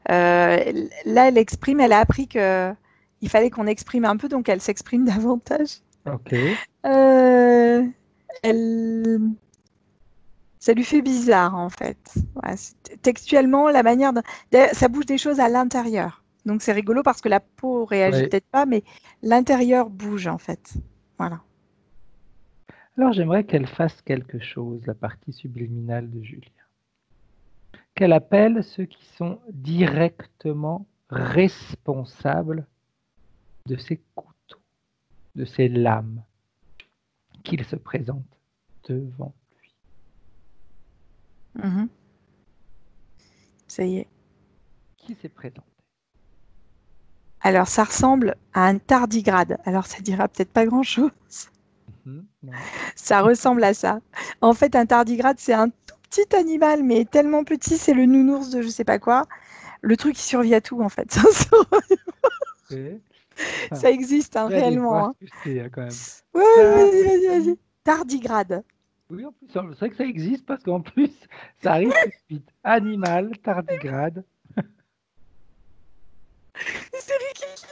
Là, elle exprime. Elle a appris que il fallait qu'on exprime un peu, donc elle s'exprime davantage. Ok. Euh, elle, ça lui fait bizarre en fait. Ouais, textuellement, la manière, d'ailleurs, ça bouge des choses à l'intérieur. Donc c'est rigolo parce que la peau réagit Oui. peut-être pas, mais l'intérieur bouge en fait. Voilà. Alors j'aimerais qu'elle fasse quelque chose, la partie subliminale de Julien. Qu'elle appelle ceux qui sont directement responsables de ces couteaux, de ces lames qu'il se présente devant. Mhm. Ça y est. Qui s'est présenté? Alors ça ressemble à un tardigrade. Alors ça dira peut-être pas grand-chose. Non. Ça ressemble à ça. En fait, un tardigrade, c'est un tout petit animal, mais tellement petit, c'est le nounours de je sais pas quoi. Le truc qui survit à tout, en fait. Ok. Ah, Ça existe, hein, je vais aller voir réellement, hein. ce que c'est quand même. Ouais, vas-y, vas-y. Tardigrade. Oui, en plus, c'est vrai que ça existe parce qu'en plus, ça arrive tout de suite. Animal, tardigrade. C'est Ricky.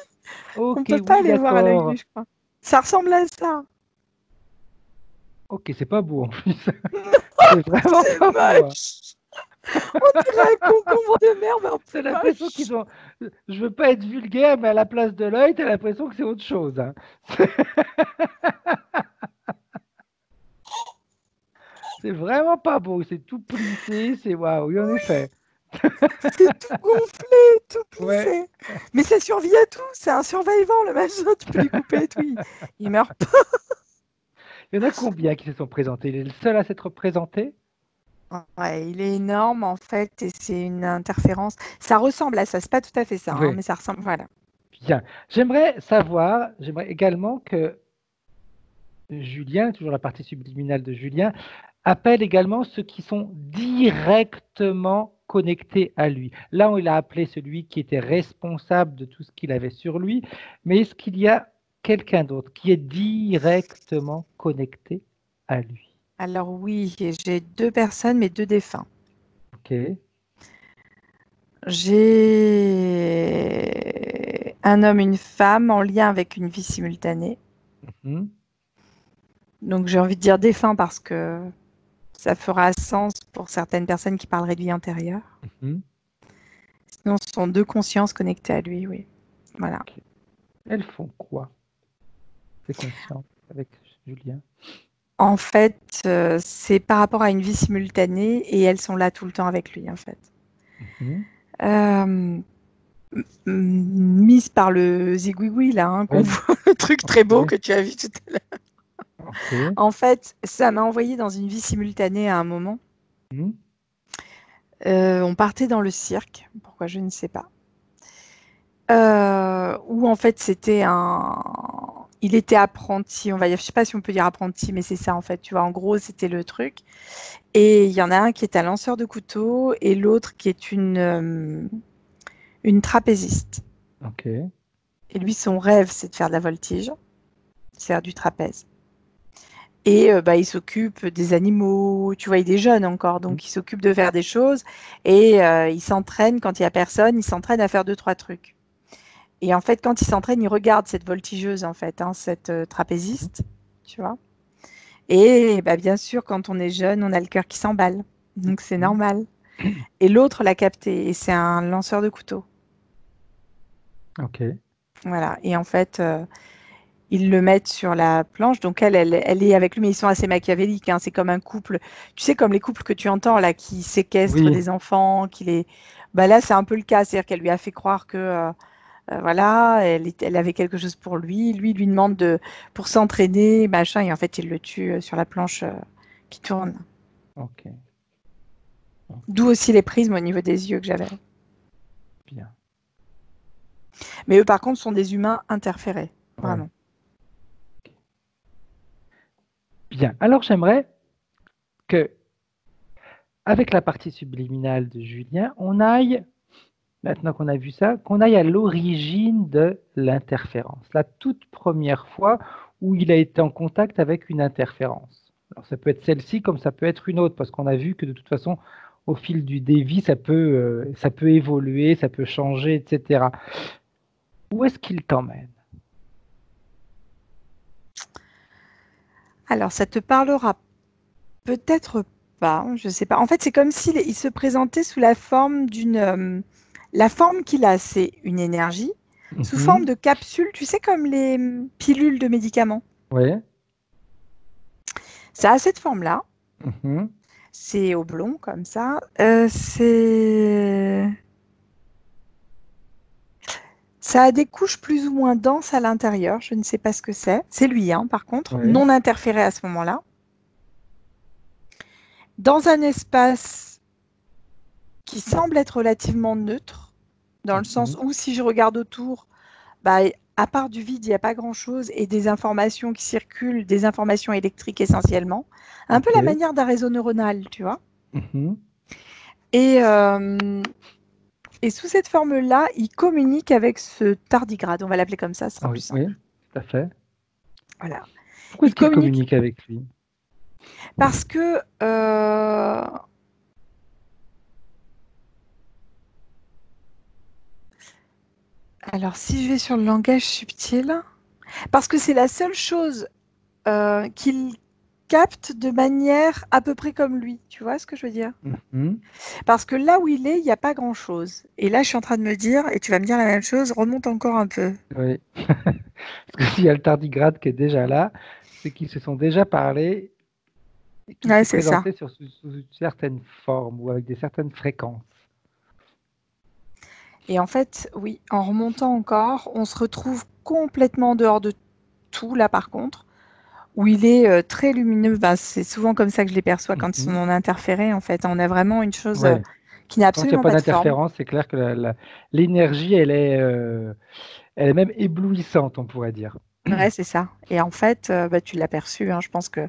On Ok, peut pas oui, les voir à l'œil nu, d'accord. je crois. Ça ressemble à ça. Ok, c'est pas beau en plus. C'est vraiment C'est pas beau, hein. moche. On dirait un concombre de mer, mais en T'as plus l'impression moche. qu'ils ont. Je veux pas être vulgaire, mais à la place de l'œil, t'as l'impression que c'est autre chose, hein. C'est vraiment pas beau. C'est tout plissé. C'est waouh, oui, en effet. C'est tout gonflé, tout Ouais. plissé. Mais ça survit à tout. C'est un survivant, le machin. Tu peux lui couper et tout. Il meurt pas. Il y en a combien qui se sont présentés? Il est le seul à s'être présenté? Ouais, il est énorme en fait et c'est une interférence. Ça ressemble à ça, c'est pas tout à fait ça, hein, Oui. mais ça ressemble, voilà. Bien. J'aimerais également que Julien, toujours la partie subliminale de Julien, appelle également ceux qui sont directement connectés à lui. Là, il a appelé celui qui était responsable de tout ce qu'il avait sur lui, mais est-ce qu'il y a quelqu'un d'autre qui est directement connecté à lui? Alors oui, j'ai deux personnes, mais deux défunts. Ok. J'ai un homme, une femme en lien avec une vie simultanée. Mhm. Donc j'ai envie de dire défunt parce que ça fera sens pour certaines personnes qui parleraient de vie antérieure. Mhm. Sinon, ce sont deux consciences connectées à lui, oui. Voilà. Ok. Elles font quoi, ces consciences, avec Julien? En fait, c'est par rapport à une vie simultanée et elles sont là tout le temps avec lui, en fait. Mhm. Euh, mise par le zigouigoui, là, hein, qu'on Oui. voit, le truc très beau Ok. que tu as vu tout à l'heure. Ok. En fait, ça m'a envoyé dans une vie simultanée à un moment. Mhm. On partait dans le cirque, pourquoi je ne sais pas. Où en fait c'était il était apprenti, on va dire, je sais pas si on peut dire apprenti, mais c'est ça en fait, tu vois, en gros, c'était le truc. Et il y en a un qui est un lanceur de couteau et l'autre qui est une trapéziste. Ok. Et lui, son rêve, c'est de faire de la voltige, de faire du trapèze. Et il s'occupe des animaux, tu vois, il est jeune encore, donc il s'occupe de faire des choses. Et il s'entraîne, quand il n'y a personne, il s'entraîne à faire 2-3 trucs. Et en fait, quand il s'entraîne, il regarde cette voltigeuse, en fait, hein, cette trapéziste, tu vois. Et bien sûr, quand on est jeune, on a le cœur qui s'emballe. Donc c'est normal. Et l'autre l'a capté, et c'est un lanceur de couteau. Ok. Voilà. Et en fait, ils le mettent sur la planche. Donc elle est avec lui, mais ils sont assez machiavéliques, hein. C'est comme un couple, tu sais, comme les couples que tu entends là, qui séquestrent Oui. des enfants, qui les. Là, c'est un peu le cas, c'est-à-dire qu'elle lui a fait croire que voilà, elle avait quelque chose pour lui. Lui demande pour s'entraîner, machin, et en fait, il le tue sur la planche qui tourne. Ok. D'où aussi les prismes au niveau des yeux que j'avais. Bien. Mais eux, par contre, sont des humains interférés, vraiment. Ouais. Bien. Alors, j'aimerais que, avec la partie subliminale de Julien, on aille, maintenant qu'on a vu ça, qu'on aille à l'origine de l'interférence. La toute première fois où il a été en contact avec une interférence. Alors, ça peut être celle-ci comme ça peut être une autre, parce qu'on a vu que de toute façon, au fil des vies, ça peut évoluer, ça peut changer, etc. Où est-ce qu'il t'emmène? Alors, ça te parlera peut-être pas, je sais pas. En fait, c'est comme s'il se présentait sous la forme d'une. La forme qu'il a, c'est une énergie, sous forme de capsule, tu sais, comme les pilules de médicaments. Oui. Ça a cette forme-là. C'est oblong, comme ça. Ça a des couches plus ou moins denses à l'intérieur. Je ne sais pas ce que c'est. C'est lui, hein, par contre, Oui. non interféré à ce moment-là. Dans un espace qui semble être relativement neutre, dans le sens où si je regarde autour, à part du vide, il n'y a pas grand-chose et des informations qui circulent, des informations électriques essentiellement. Un peu la manière d'un réseau neuronal, tu vois. Et sous cette forme-là, il communique avec ce tardigrade. On va l'appeler comme ça, ce sera plus simple. Oui, tout à fait. Voilà. Pourquoi est-ce qu'il communique avec lui? Parce que alors, si je vais sur le langage subtil, parce que c'est la seule chose qu'il capte de manière à peu près comme lui. Tu vois ce que je veux dire? Parce que là où il est, il n'y a pas grand-chose. Et là, je suis en train de me dire, et tu vas me dire la même chose, remonte encore un peu. Oui. Parce que s'il y a le tardigrade qui est déjà là, c'est qu'ils se sont déjà parlé et qu'ils se présentaient sous une certaine forme ou avec des certaines fréquences. Et en fait, oui, en remontant encore, on se retrouve complètement en dehors de tout, là par contre, où il est très lumineux. C'est souvent comme ça que je les perçois quand ils sont non interférés, en fait. On a vraiment une chose qui n'a absolument pas de forme. Quand il n'y a pas d'interférence, c'est clair que l'énergie, elle est même éblouissante, on pourrait dire. Ouais, c'est ça. Et en fait, tu l'as perçu, hein, je pense que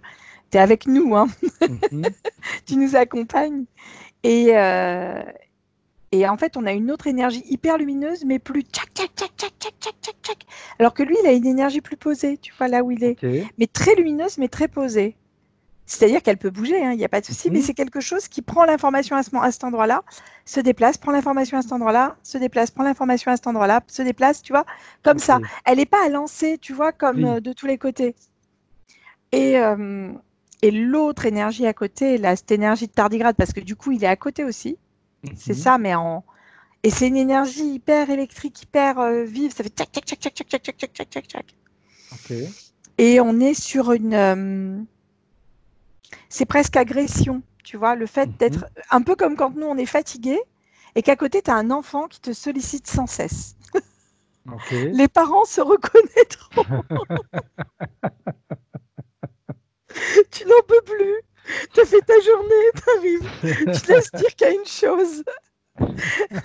tu es avec nous, hein. Tu nous accompagnes. Et en fait, on a une autre énergie hyper lumineuse, mais plus tchac, tchac, tchac, tchac, tchac, tchac, tchac, tchac. Alors que lui, il a une énergie plus posée, tu vois, là où il est. Mais très lumineuse, mais très posée. C'est-à-dire qu'elle peut bouger, il n'y a pas de souci, mais c'est quelque chose qui prend l'information à cet endroit-là, se déplace, prend l'information à cet endroit-là, se déplace, prend l'information à cet endroit-là, se déplace, tu vois, comme ça. Elle n'est pas à lancer, tu vois, comme de tous les côtés. Et l'autre énergie à côté, là, cette énergie de tardigrade, parce que du coup, il est à côté aussi. C'est ça, mais et c'est une énergie hyper électrique, hyper vive. Ça fait tchac, tchac, tchac, tchac, tchac, tchac, tchac, tchac, tchac, tchac. Et on est sur une... c'est presque agression, tu vois, le fait d'être un peu comme quand nous, on est fatigué et qu'à côté, tu as un enfant qui te sollicite sans cesse. Les parents se reconnaîtront. Tu n'en peux plus. Tu as fait ta journée, tu arrives. Tu laisses dire qu'il y a une chose.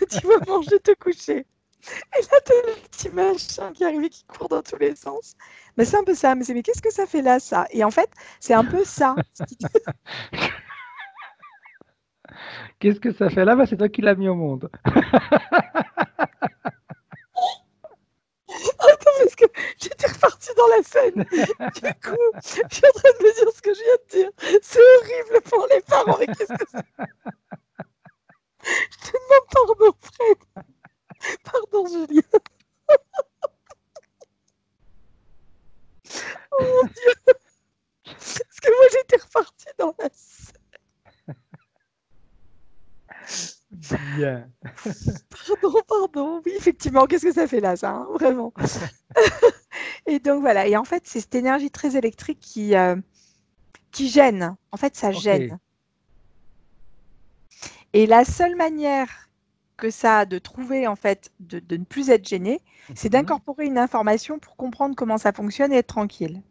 Tu vas manger, te coucher. Et là, t'as le petit machin qui arrive et qui court dans tous les sens. Mais c'est un peu ça. Mais qu'est-ce que ça fait là, ça? Et en fait, c'est un peu ça. Qu'est-ce que ça fait là? Bah, c'est toi qui l'as mis au monde. Attends, parce que j'étais repartie dans la scène. Du coup, je suis en train de me dire ce que je viens de dire. C'est horrible pour les parents. Mais qu'est-ce que c'est? Je te demande pardon, Fred. Pardon, Julien. Oh mon Dieu. Parce que moi, j'étais repartie dans la scène. Bien. Pardon. Oui, effectivement, qu'est-ce que ça fait là, ça, hein, vraiment. Et donc, voilà. Et en fait, c'est cette énergie très électrique qui gêne. En fait, ça Ok. gêne. Et la seule manière que ça a de trouver, en fait, de ne plus être gêné, c'est Mhm. d'incorporer une information pour comprendre comment ça fonctionne et être tranquille.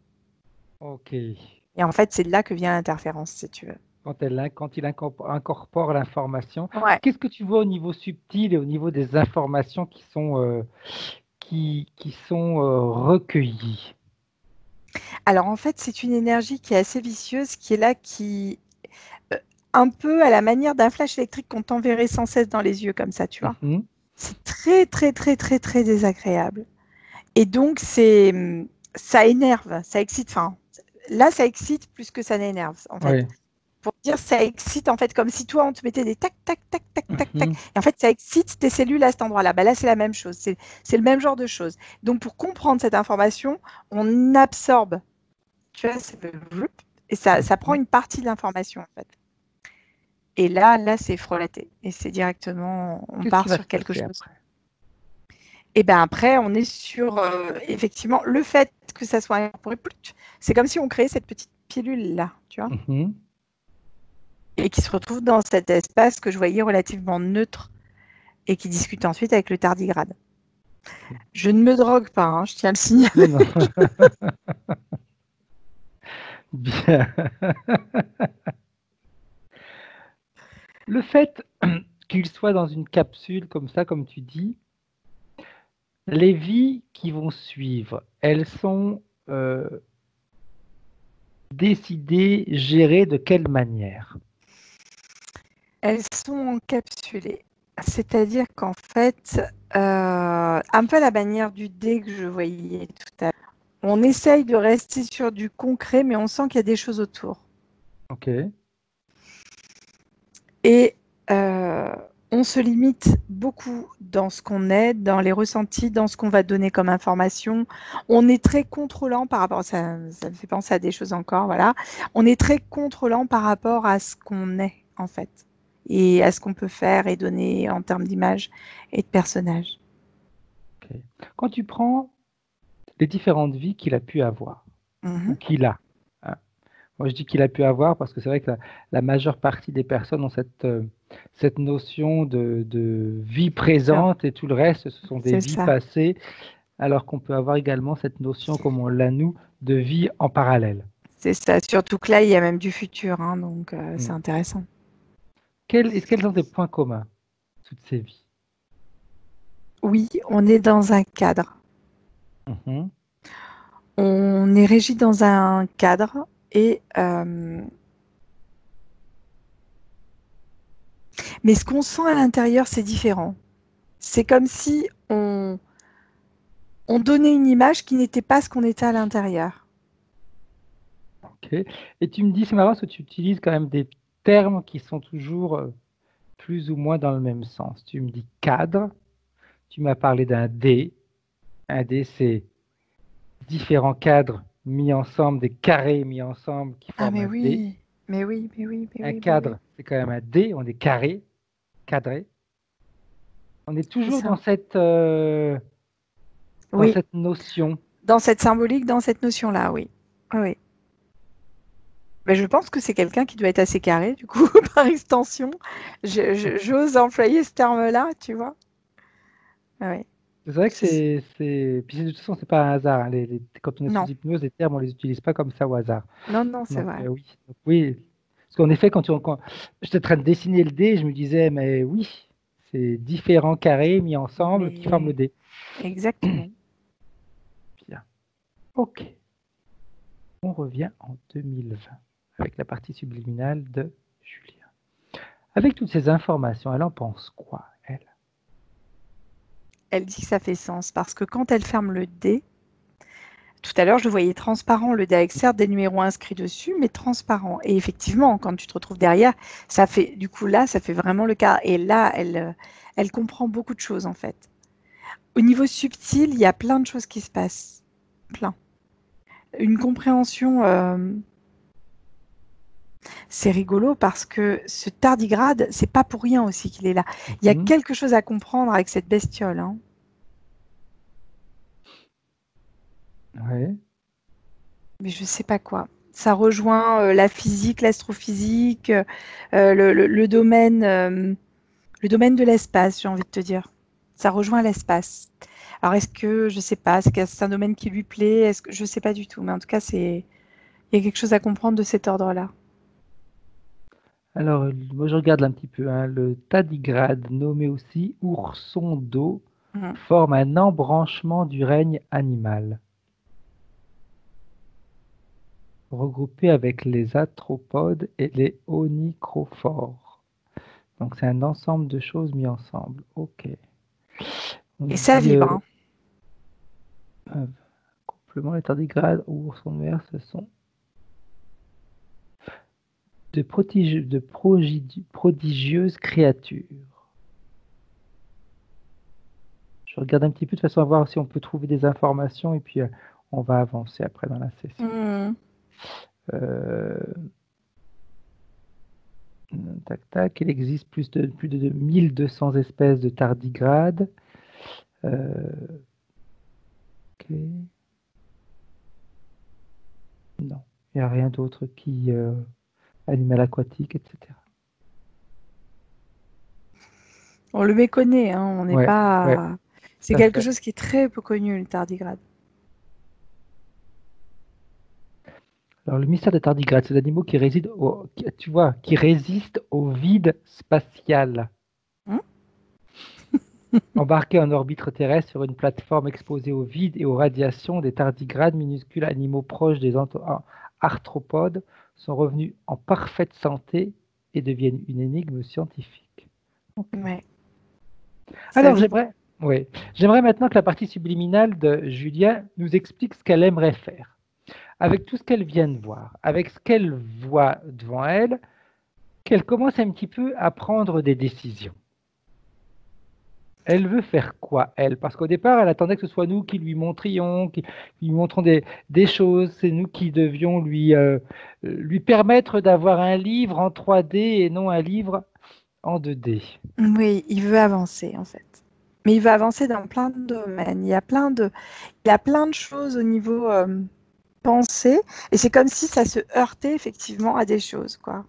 Ok. Et en fait, c'est de là que vient l'interférence, si tu veux. Quand il incorpore l'information, Ouais. qu'est-ce que tu vois au niveau subtil et au niveau des informations qui sont, recueillies? Alors, en fait, c'est une énergie qui est assez vicieuse, qui est là, un peu à la manière d'un flash électrique qu'on t'enverrait sans cesse dans les yeux, comme ça, tu vois. Mhm. C'est très, très, très, très, très désagréable. Et donc, ça énerve, ça excite. Enfin, là, ça excite plus que ça n'énerve, en fait. Ouais. Pour dire, ça excite, en fait, comme si toi, on te mettait des tac, tac, tac, tac, tac, tac. Mhm. Et en fait, ça excite tes cellules à cet endroit-là. Bah, là, c'est la même chose. C'est le même genre de chose. Donc, pour comprendre cette information, on absorbe. Tu vois, et ça prend une partie de l'information, en fait. Et là, c'est frelaté. Et c'est directement, on Qu'est-ce qui part va sur se quelque passer chose. après? Et bien après, on est sur, effectivement, le fait que ça soit incorporé, c'est comme si on créait cette petite pilule-là, tu vois, Mhm. et qui se retrouve dans cet espace que je voyais relativement neutre et qui discute ensuite avec le tardigrade. Ok. Je ne me drogue pas, hein, je tiens à le signaler. Non, non. Bien. Le fait qu'il soit dans une capsule comme ça, comme tu dis, les vies qui vont suivre, elles sont décidées, gérées de quelle manière? Elles sont encapsulées. C'est-à-dire qu'en fait, un peu à la manière du dé que je voyais tout à l'heure, on essaye de rester sur du concret, mais on sent qu'il y a des choses autour. Ok. Et on se limite beaucoup dans ce qu'on est, dans les ressentis, dans ce qu'on va donner comme information. On est très contrôlant par rapport, ça me fait penser à des choses encore, voilà. On est très contrôlant par rapport à ce qu'on est, en fait, et à ce qu'on peut faire et donner en termes d'image et de personnage. Ok. Quand tu prends les différentes vies qu'il a pu avoir, ou Mhm. qu'il a, hein. Moi, je dis qu'il a pu avoir parce que c'est vrai que la majeure partie des personnes ont cette notion de vie Ça, présente et tout le reste, ce sont des c'est vies ça. passées, alors qu'on peut avoir également cette notion, comme on l'a nous, de vie en parallèle. C'est ça. Surtout que là, il y a même du futur, hein, donc c'est Mm. intéressant. Est-ce qu'elles ont des points communs, toutes ces vies? Oui, on est dans un cadre. Mhm. On est régi dans un cadre et mais ce qu'on sent à l'intérieur, c'est différent. C'est comme si on donnait une image qui n'était pas ce qu'on était à l'intérieur. Ok. Et tu me dis, c'est marrant parce que tu utilises quand même des termes qui sont toujours plus ou moins dans le même sens. Tu me dis cadre, tu m'as parlé d'un dé. Un dé, c'est différents cadres mis ensemble, des carrés mis ensemble qui Ah forment un dé. mais oui, mais oui, mais Un oui, mais oui. cadre, c'est quand même un dé, on est carré, cadré. On est C'est toujours ça. dans Oui, cette notion. dans cette symbolique, dans cette notion-là, oui. Oui, oui. Mais je pense que c'est quelqu'un qui doit être assez carré, du coup, par extension. J'ose employer ce terme-là, tu vois. Oui. C'est vrai que puis de toute façon, c'est pas un hasard, hein. Quand on est sous Non, hypnose, les termes, on les utilise pas comme ça au hasard. non, non, c'est Donc, vrai. oui. Donc, oui. Parce qu'en effet, quand j'étais en train de dessiner le dé, je me disais, mais oui, C'est différents carrés mis ensemble qui forment le dé. Exactement. Bien. Ok. On revient en 2020 avec la partie subliminale de Julien. Avec toutes ces informations, elle en pense quoi, elle? Elle dit que ça fait sens parce que quand elle ferme le dé, tout à l'heure je le voyais transparent, le dé avec certes des numéros inscrits dessus, mais transparent. Et effectivement, quand tu te retrouves derrière, ça fait, du coup là, ça fait vraiment le cas. Et là, elle comprend beaucoup de choses en fait. Au niveau subtil, il y a plein de choses qui se passent. Plein. Une compréhension, c'est rigolo parce que ce tardigrade, c'est pas pour rien aussi qu'il est là. Il y a quelque chose à comprendre avec cette bestiole. Hein. Ouais. Mais je sais pas quoi. Ça rejoint la physique, l'astrophysique, le domaine de l'espace, j'ai envie de te dire. Ça rejoint l'espace. Alors est-ce que, je sais pas, est-ce que c'est un domaine qui lui plaît? Est-ce que je sais pas du tout, mais en tout cas, il y a quelque chose à comprendre de cet ordre-là. Alors, moi je regarde un petit peu. Hein, le tardigrade, nommé aussi ourson d'eau, forme un embranchement du règne animal, regroupé avec les arthropodes et les onychrophores. Donc c'est un ensemble de choses mis ensemble. Ok. Et ça vibre. Complément, les tardigrades ou oursons de mer, ce sont de prodigieuses créatures. Je regarde un petit peu de façon à voir si on peut trouver des informations et puis on va avancer après dans la session. Tac, tac. Il existe plus de 1200 espèces de tardigrades. Ok. Non, il n'y a rien d'autre qui animal aquatique, etc. On le méconnaît, hein, on n'est pas. Ouais, c'est quelque chose qui est très peu connu, le tardigrade. Alors, le mystère des tardigrades, c'est des animaux qui résident qui résistent au vide spatial. Embarqués en orbite terrestre sur une plateforme exposée au vide et aux radiations, des tardigrades, minuscules animaux proches des arthropodes, sont revenus en parfaite santé et deviennent une énigme scientifique. Okay. Ouais. Alors, j'aimerais maintenant que la partie subliminale de Julien nous explique ce qu'elle aimerait faire. Avec tout ce qu'elle vient de voir, avec ce qu'elle voit devant elle, qu'elle commence un petit peu à prendre des décisions. Elle veut faire quoi, elle? Parce qu'au départ, elle attendait que ce soit nous qui lui montrions, qui lui montrons des choses. C'est nous qui devions lui permettre d'avoir un livre en 3D et non un livre en 2D. Oui, il veut avancer, en fait. Mais il veut avancer dans plein de domaines. Il y a plein de choses au niveau pensée. Et c'est comme si ça se heurtait effectivement à des choses, quoi.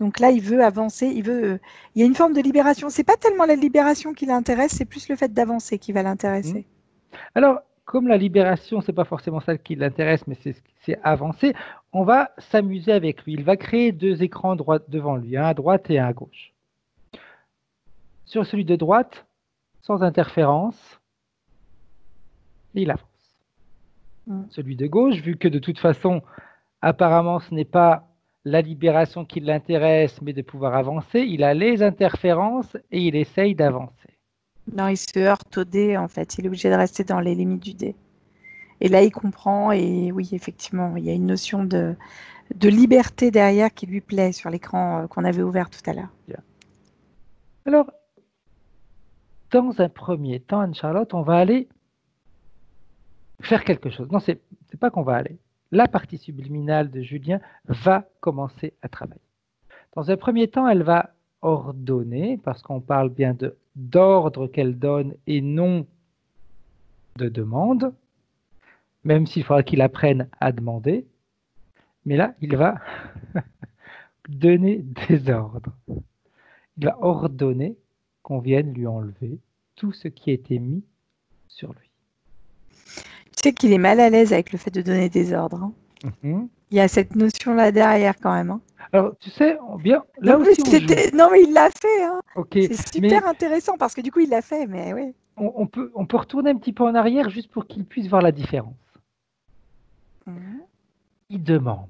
Donc là, il veut avancer, il y a une forme de libération. C'est pas tellement la libération qui l'intéresse, c'est plus le fait d'avancer qui va l'intéresser. Alors, comme la libération, c'est pas forcément ça qui l'intéresse, mais c'est avancer, on va s'amuser avec lui. Il va créer 2 écrans devant lui, un à droite et un à gauche. Sur celui de droite, sans interférence, il avance. Celui de gauche, vu que de toute façon, apparemment, ce n'est pas la libération qui l'intéresse, mais de pouvoir avancer, il a les interférences et il essaye d'avancer. Non, il se heurte au dé, en fait. Il est obligé de rester dans les limites du dé. Et là, il comprend, et oui, effectivement, il y a une notion de liberté derrière qui lui plaît sur l'écran qu'on avait ouvert tout à l'heure. Alors, dans un premier temps, Anne-Charlotte, on va aller faire quelque chose. Non, c'est pas qu'on va aller. La partie subliminale de Julien va commencer à travailler. Dans un premier temps, elle va ordonner, parce qu'on parle bien d'ordre qu'elle donne et non de demande, même s'il faudra qu'il apprenne à demander. Mais là, il va donner des ordres. Il va ordonner qu'on vienne lui enlever tout ce qui a été mis sur lui. Tu sais qu'il est mal à l'aise avec le fait de donner des ordres. Hein. Il y a cette notion-là derrière quand même. Hein. Alors, tu sais, bien, là Non, mais aussi on joue. non, mais il l'a fait. Hein. Ok, C'est mais super intéressant parce que du coup, il l'a fait. Mais oui. on peut retourner un petit peu en arrière juste pour qu'il puisse voir la différence. Mhm. Il demande,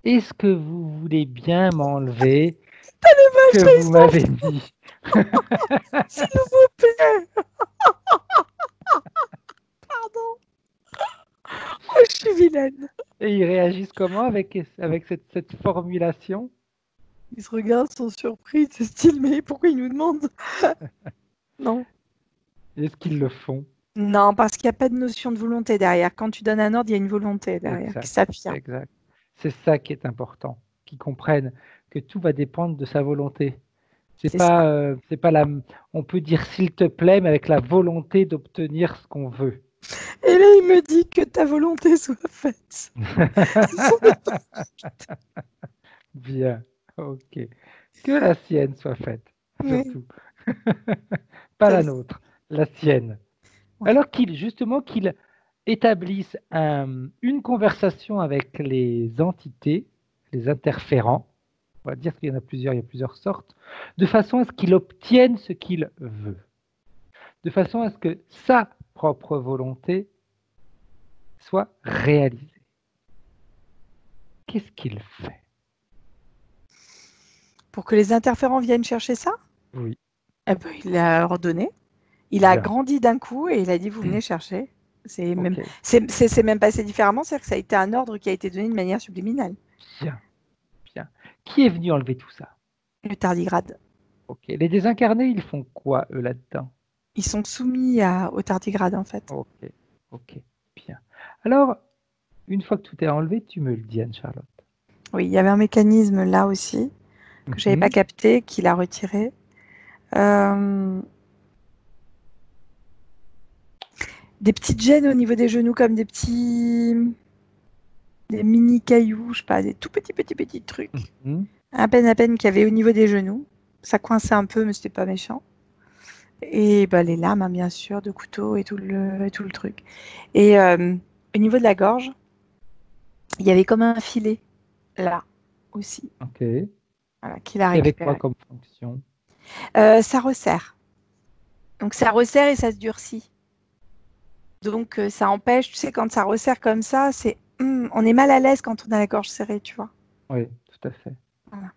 est-ce que vous voulez bien m'enlever T'as ce le que vous m'avez mis? S'il vous plaît. Pardon. Oh, je suis vilaine. Et ils réagissent comment avec cette formulation? Ils se regardent, sont surpris, c'est style, mais pourquoi ils nous demandent? Non. Est-ce qu'ils le font? Non, parce qu'il n'y a pas de notion de volonté derrière. Quand tu donnes un ordre, il y a une volonté derrière qui Exact, s'affirme. exact. C'est ça qui est important, qu'ils comprennent que tout va dépendre de sa volonté. C'est ça. C'est pas la. On peut dire s'il te plaît, mais avec la volonté d'obtenir ce qu'on veut. Et là, il me dit que ta volonté soit faite. Bien, ok. Que la sienne soit faite, Oui, surtout. Pas la ça, nôtre, la sienne. ouais. Alors qu'il établisse une conversation avec les entités, les interférents, on va dire qu'il y en a plusieurs, il y a plusieurs sortes, de façon à ce qu'il obtienne ce qu'il veut, de façon à ce que sa propre volonté soit réalisée. Qu'est-ce qu'il fait? Pour que les interférents viennent chercher ça, Oui, eh ben, il a ordonné. Il a bien. grandi d'un coup et il a dit vous venez chercher. C'est même, Ok, c'est même passé différemment, c'est-à-dire que ça a été un ordre qui a été donné de manière subliminale. bien, bien. Qui est venu enlever tout ça? Le tardigrade. Ok. Les désincarnés, ils font quoi, eux, là-dedans? Ils sont soumis au tardigrade en fait. Ok, ok, bien. Alors, une fois que tout est enlevé, tu me le dis, Anne-Charlotte. Oui, il y avait un mécanisme là aussi que je n'avais pas capté, qu'il a retiré. Des petites gênes au niveau des genoux, comme des mini cailloux, je sais pas, des tout petits trucs. Mhm. À peine qu'il y avait au niveau des genoux. Ça coinçait un peu, mais c'était pas méchant. Et bah, les lames, hein, bien sûr, de couteau et tout le truc. Et au niveau de la gorge, il y avait comme un filet là aussi, Ok. Et voilà, qu'il a avec quoi récupéré. comme fonction? Ça resserre. Donc ça resserre et ça se durcit. Donc ça empêche, tu sais, quand ça resserre comme ça, on est mal à l'aise quand on a la gorge serrée, tu vois. Oui, tout à fait. Voilà.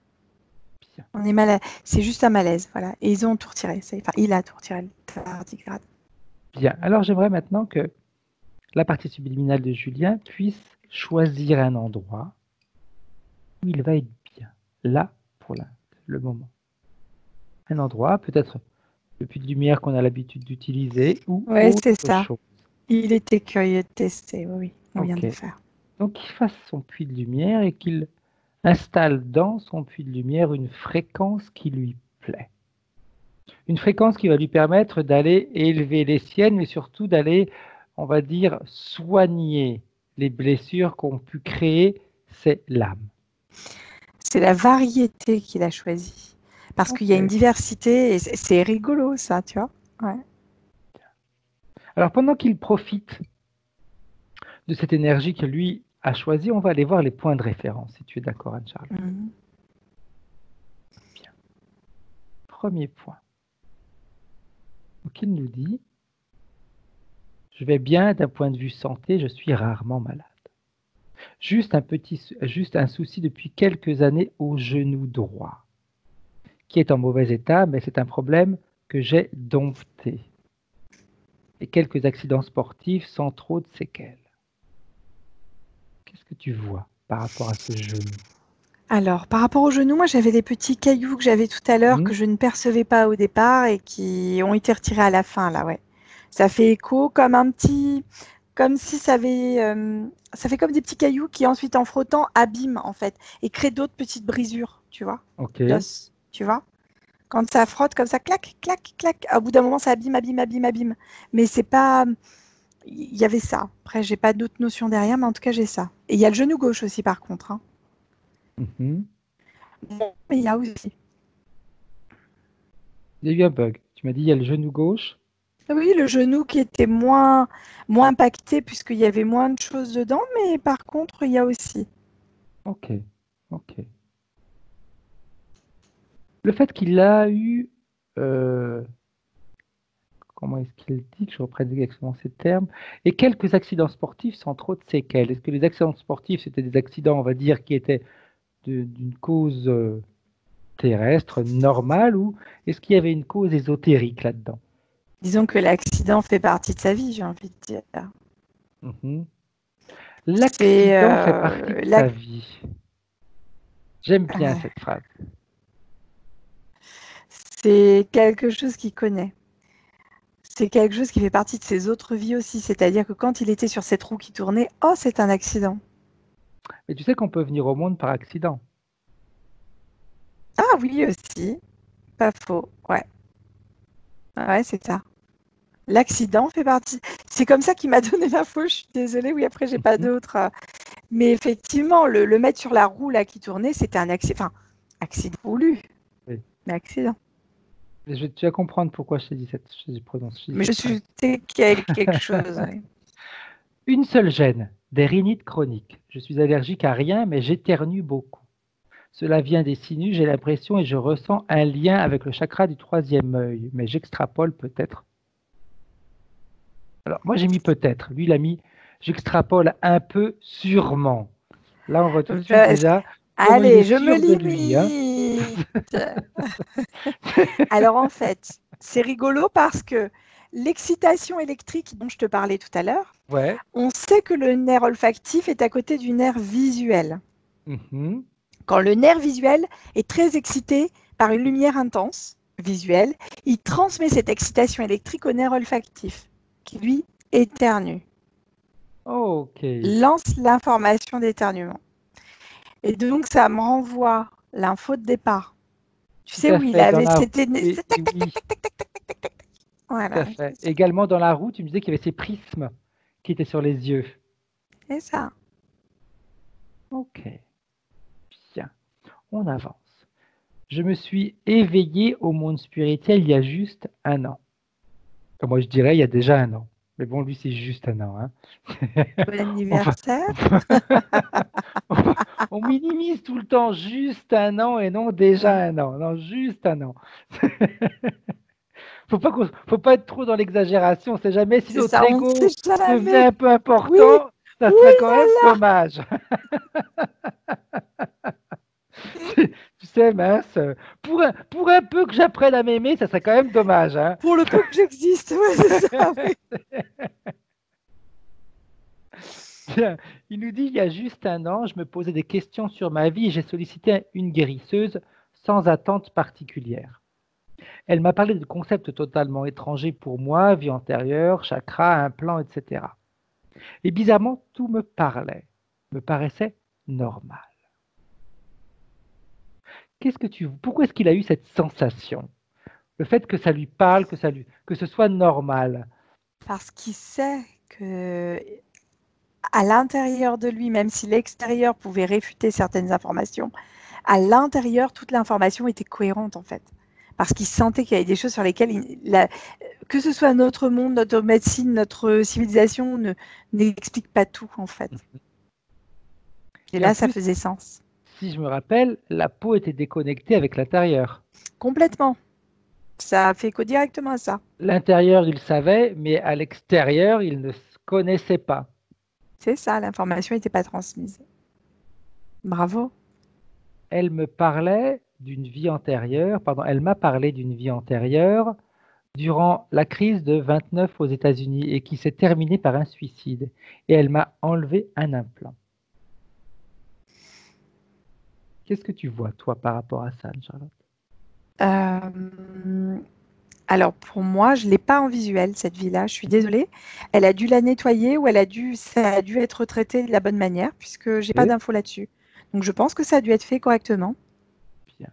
Bien. On est c'est juste un malaise, voilà. Et ils ont tout retiré. Enfin, il a tout retiré, le tardigrade. Bien. Alors, j'aimerais maintenant que la partie subliminale de Julien puisse choisir un endroit où il va être bien. Là, pour le moment. Un endroit, peut-être le puits de lumière qu'on a l'habitude d'utiliser ou Ouais, autre c'est ça. chose. Il était curieux de tester, oui, on vient de le Ok. faire. Donc, qu'il fasse son puits de lumière et qu'il installe dans son puits de lumière une fréquence qui lui plaît. Une fréquence qui va lui permettre d'aller élever les siennes, mais surtout d'aller, on va dire, soigner les blessures qu'ont pu créer ces lames. C'est la variété qu'il a choisie. Parce qu'il y a une Ok. diversité et c'est rigolo, ça, tu vois. Ouais. Alors, pendant qu'il profite de cette énergie que lui a choisie, on va aller voir les points de référence, si tu es d'accord, Anne-Charlotte. Mhm. Bien. Premier point. Donc, il nous dit, je vais bien d'un point de vue santé, je suis rarement malade. Juste un souci depuis quelques années au genou droit, qui est en mauvais état, mais c'est un problème que j'ai dompté. Et quelques accidents sportifs sans trop de séquelles. Qu'est-ce que tu vois par rapport à ce genou? Alors, par rapport au genou, moi j'avais des petits cailloux que j'avais tout à l'heure que je ne percevais pas au départ et qui ont été retirés à la fin, là, ouais. Ça fait écho comme si ça fait comme des petits cailloux qui ensuite en frottant abîment en fait et créent d'autres petites brisures, tu vois, Ok. d'os, tu vois. Quand ça frotte comme ça, clac, clac, clac, au bout d'un moment ça abîme. Mais c'est pas, il y avait ça. Après j'ai pas d'autres notions derrière, mais en tout cas j'ai ça. Et il y a le genou gauche aussi par contre. Hein. Mhm. Bon, mais il y a aussi. Il y a eu un bug. Tu m'as dit il y a le genou gauche. Oui, le genou qui était moins impacté puisqu'il y avait moins de choses dedans, mais par contre, il y a aussi. Ok, ok. Le fait qu'il a eu, comment est-ce qu'il dit, que je reprenne exactement ces termes, et quelques accidents sportifs sans trop de séquelles. Est-ce que les accidents sportifs, c'était des accidents, on va dire, qui étaient d'une cause terrestre, normale, ou est-ce qu'il y avait une cause ésotérique là-dedans? Disons que l'accident fait partie de sa vie, j'ai envie de dire. Mhm. C'est L'accident fait partie de sa vie. J'aime bien cette phrase. c'est quelque chose qu'il connaît. C'est quelque chose qui fait partie de ses autres vies aussi. C'est-à-dire que quand il était sur cette roue qui tournait, oh, c'est un accident. Mais tu sais qu'on peut venir au monde par accident. Ah oui, aussi. Pas faux. Ouais. Ouais, c'est ça. L'accident fait partie. C'est comme ça qu'il m'a donné l'info. Je suis désolée. Oui, après, j'ai pas Mhm. d'autres. Mais effectivement, le mettre sur la roue là qui tournait, c'était un accident. Enfin, accident voulu, Oui. mais accident. Tu vas comprendre pourquoi je t'ai dit je prononce Mais je cette phrase. suis quelque chose. Ouais. Une seule gêne, des rhinites chroniques. Je suis allergique à rien, mais j'éternue beaucoup. Cela vient des sinus, j'ai l'impression et je ressens un lien avec le chakra du troisième œil, mais j'extrapole peut-être. Alors, moi j'ai mis peut-être, lui il a mis j'extrapole un peu sûrement. Là, on voit tout de suite déjà comment il est Allez, je me sûr de lui, hein. limite. Alors en fait, c'est rigolo parce que l'excitation électrique dont je te parlais tout à l'heure, Ouais. on sait que le nerf olfactif est à côté du nerf visuel. Mhm. Quand le nerf visuel est très excité par une lumière intense, visuelle, il transmet cette excitation électrique au nerf olfactif, qui lui éternue, Ok. lance l'information d'éternuement. Et donc ça me renvoie l'info de départ. Tu Tout sais à où il fait, dans avait la c'était et oui, tout à voilà, fait. Également dans la roue, tu me disais qu'il y avait ces prismes qui étaient sur les yeux. c'est ça. Ok, bien, on avance. Je me suis éveillé au monde spirituel il y a juste un an. Enfin, moi, je dirais il y a déjà un an. Mais bon, lui, c'est juste un an, hein. Bon On va- anniversaire. on minimise tout le temps juste un an et non déjà un an. Non, juste un an. Faut pas être trop dans l'exagération. On sait jamais si C'est notre ça, on ne sait ego devenait jamais. un peu Oui, important, ça oui serait quand là même là. dommage. Tu sais, mince, pour un peu que j'apprenne à m'aimer, ça serait quand même dommage, hein. Pour le peu que j'existe, ouais, c'est ça. Oui. Bien. Il nous dit, il y a juste un an, je me posais des questions sur ma vie et j'ai sollicité une guérisseuse sans attente particulière. Elle m'a parlé de concepts totalement étrangers pour moi, vie antérieure, chakra, implant, etc. Et bizarrement, tout me paraissait normal. Pourquoi est-ce qu'il a eu cette sensation? Le fait que ça lui parle, que ce soit normal. Parce qu'il sait que à l'intérieur de lui, même si l'extérieur pouvait réfuter certaines informations, à l'intérieur, toute l'information était cohérente en fait. Parce qu'il sentait qu'il y avait des choses sur lesquelles, que ce soit notre monde, notre médecine, notre civilisation, n'explique pas tout en fait. Et Et en là, ça plus, faisait sens. si je me rappelle, la peau était déconnectée avec l'intérieur. Complètement. Ça fait écho directement à ça. L'intérieur, il savait, mais à l'extérieur, il ne se connaissait pas. C'est ça, l'information n'était pas transmise. Bravo. Elle m'a parlé d'une vie antérieure durant la crise de 29 aux États-Unis et qui s'est terminée par un suicide. Et elle m'a enlevé un implant. Qu'est-ce que tu vois, toi, par rapport à ça, Charlotte? Alors pour moi, je ne l'ai pas en visuel, cette vie-là, je suis désolée. Elle a dû la nettoyer ou ça a dû être traité de la bonne manière, puisque je n'ai pas Ok, d'infos là-dessus. Donc je pense que ça a dû être fait correctement. bien.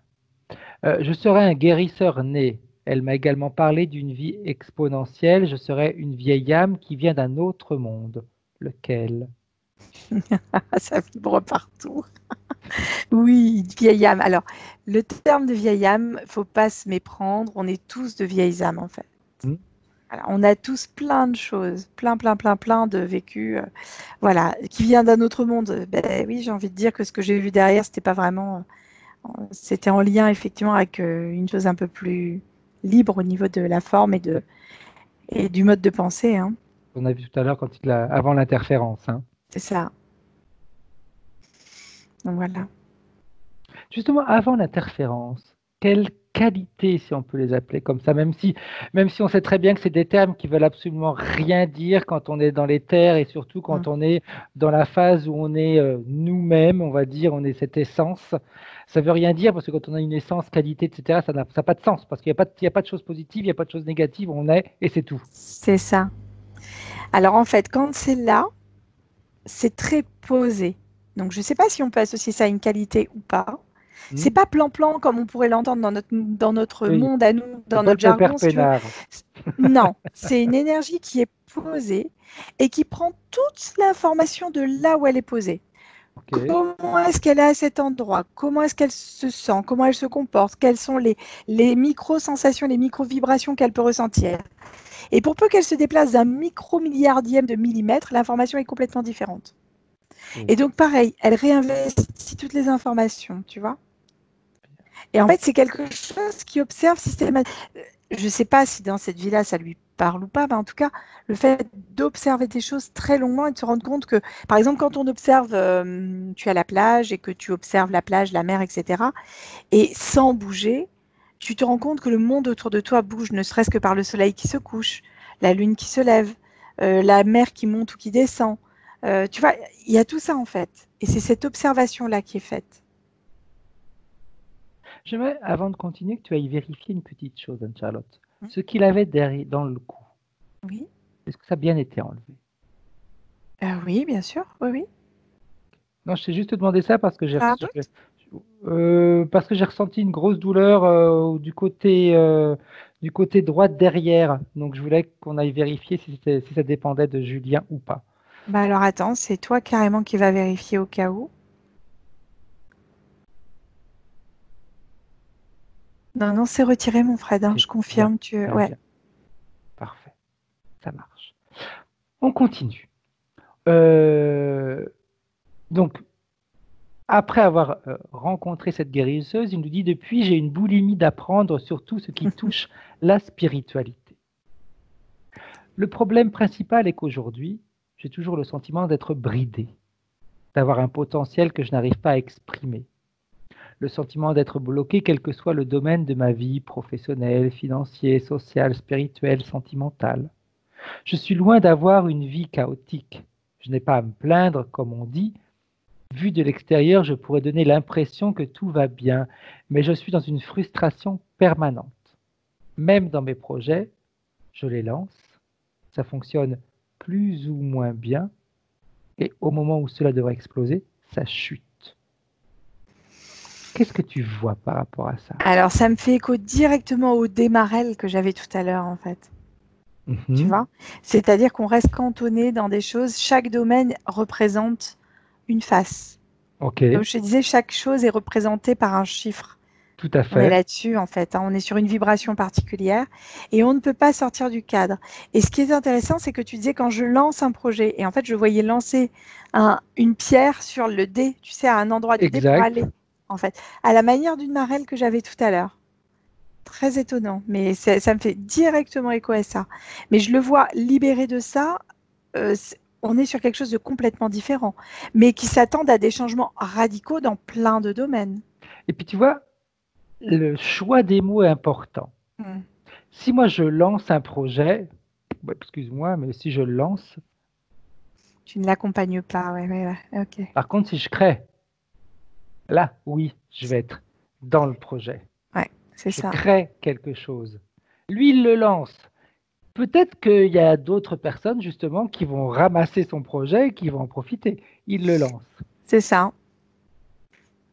Je serai un guérisseur né. Elle m'a également parlé d'une vie exponentielle. Je serai une vieille âme qui vient d'un autre monde. Lequel? Ça vibre partout. Oui, vieille âme. Alors, le terme de vieille âme, faut pas se méprendre. On est tous de vieilles âmes, en fait. Hmm. Voilà, on a tous plein de choses, plein de vécus, voilà, qui vient d'un autre monde. Ben oui, j'ai envie de dire que ce que j'ai vu derrière, c'était pas vraiment, c'était en lien effectivement avec une chose un peu plus libre au niveau de la forme et du mode de pensée, hein. On a vu tout à l'heure avant l'interférence, hein. C'est ça. Donc voilà. Justement, avant l'interférence, quelles qualités, si on peut les appeler comme ça, même si on sait très bien que c'est des termes qui veulent absolument rien dire quand on est dans les terres et surtout quand on est dans la phase où on est nous-mêmes, on va dire, on est cette essence. Ça veut rien dire parce que quand on a une essence, qualité, etc., ça n'a pas de sens parce qu'il n'y a pas de choses positives, il n'y a pas de choses négatives, on est et c'est tout. C'est ça. Alors en fait, quand c'est là, c'est très posé. Donc je ne sais pas si on peut associer ça à une qualité ou pas. C'est pas plan-plan comme on pourrait l'entendre dans notre Oui. monde à nous, dans notre jargon. Si tu veux. Non, c'est une énergie qui est posée et qui prend toute l'information de là où elle est posée. Okay. Comment est-ce qu'elle est à cet endroit? Comment est-ce qu'elle se sent? Comment elle se comporte? Quelles sont les micro-sensations, les micro-vibrations qu'elle peut ressentir? Et pour peu qu'elle se déplace d'un micro-milliardième de millimètre, l'information est complètement différente. Et donc, pareil, elle réinvestit toutes les informations, tu vois. Et en fait, c'est quelque chose qui observe systématiquement. Je ne sais pas si dans cette vie-là, ça lui parle ou pas, mais en tout cas, le fait d'observer des choses très longuement et de se rendre compte que, par exemple, quand on observe, tu es à la plage et que tu observes la plage, la mer, etc., et sans bouger, tu te rends compte que le monde autour de toi bouge, ne serait-ce que par le soleil qui se couche, la lune qui se lève, la mer qui monte ou qui descend. Tu vois, il y a tout ça en fait. Et c'est cette observation-là qui est faite. J'aimerais, avant de continuer, que tu ailles vérifier une petite chose, Anne-Charlotte. Ce qu'il avait derrière, dans le cou. Oui. Est-ce que ça a bien été enlevé? Oui, bien sûr. Oui, oui. Non, je t'ai juste demandé ça parce que j'ai ressenti une grosse douleur du côté droit derrière. Donc, je voulais qu'on aille vérifier si ça dépendait de Julien ou pas. Bah alors, attends, c'est toi carrément qui va vérifier au cas où. Non, c'est retiré, mon Fred. Hein, je confirme. Ouais. Parfait. Ça marche. On continue. Donc, après avoir rencontré cette guérisseuse, il nous dit « Depuis, j'ai une boulimie d'apprendre sur tout ce qui touche la spiritualité. Le problème principal est qu'aujourd'hui, j'ai toujours le sentiment d'être bridé, d'avoir un potentiel que je n'arrive pas à exprimer. Le sentiment d'être bloqué, quel que soit le domaine de ma vie, professionnelle, financier, social, spirituel, sentimental. Je suis loin d'avoir une vie chaotique. Je n'ai pas à me plaindre, comme on dit. Vu de l'extérieur, je pourrais donner l'impression que tout va bien, mais je suis dans une frustration permanente. Même dans mes projets, je les lance, ça fonctionne plus ou moins bien, et au moment où cela devrait exploser, ça chute. » Qu'est-ce que tu vois par rapport à ça? Alors, ça me fait écho directement au démarrel que j'avais tout à l'heure, en fait. Tu vois? C'est-à-dire qu'on reste cantonné dans des choses. Chaque domaine représente une face. Okay. Comme je te disais, chaque chose est représentée par un chiffre. Tout à fait. On est là-dessus, en fait. Hein, on est sur une vibration particulière et on ne peut pas sortir du cadre. Et ce qui est intéressant, c'est que tu disais quand je lance un projet, et en fait, je voyais lancer une pierre sur le dé, tu sais, à un endroit du dé pour aller, en fait, à la manière d'une marelle que j'avais tout à l'heure. Très étonnant, mais ça me fait directement écho à ça. Mais je le vois libéré de ça, on est sur quelque chose de complètement différent, mais qui s'attendent à des changements radicaux dans plein de domaines. Et puis tu vois, le choix des mots est important. Si moi je lance un projet, excuse-moi, mais si je le lance... Tu ne l'accompagnes pas, ouais, ok. Par contre, si je crée, là, oui, je vais être dans le projet. Ouais, c'est ça. Je crée quelque chose. Lui, il le lance. Peut-être qu'il y a d'autres personnes, justement, qui vont ramasser son projet et qui vont en profiter. Il le lance. C'est ça.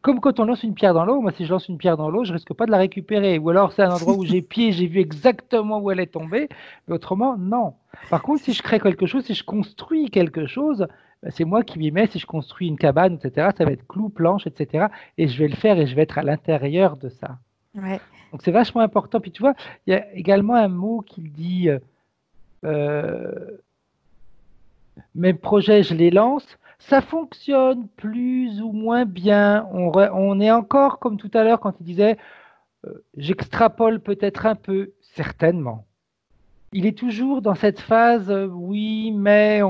Comme quand on lance une pierre dans l'eau, moi si je lance une pierre dans l'eau, je risque pas de la récupérer. Ou alors c'est un endroit où j'ai pied, j'ai vu exactement où elle est tombée, mais autrement, non. Par contre, si je crée quelque chose, si je construis quelque chose, c'est moi qui m'y mets. Si je construis une cabane, etc., ça va être clous, planches, etc. Et je vais le faire et je vais être à l'intérieur de ça. Ouais. Donc c'est vachement important. Puis tu vois, il y a également un mot qui dit euh, mes projets, je les lance. Ça fonctionne plus ou moins bien. On est encore, comme tout à l'heure, quand il disait, j'extrapole peut-être un peu, certainement. Il est toujours dans cette phase, oui, mais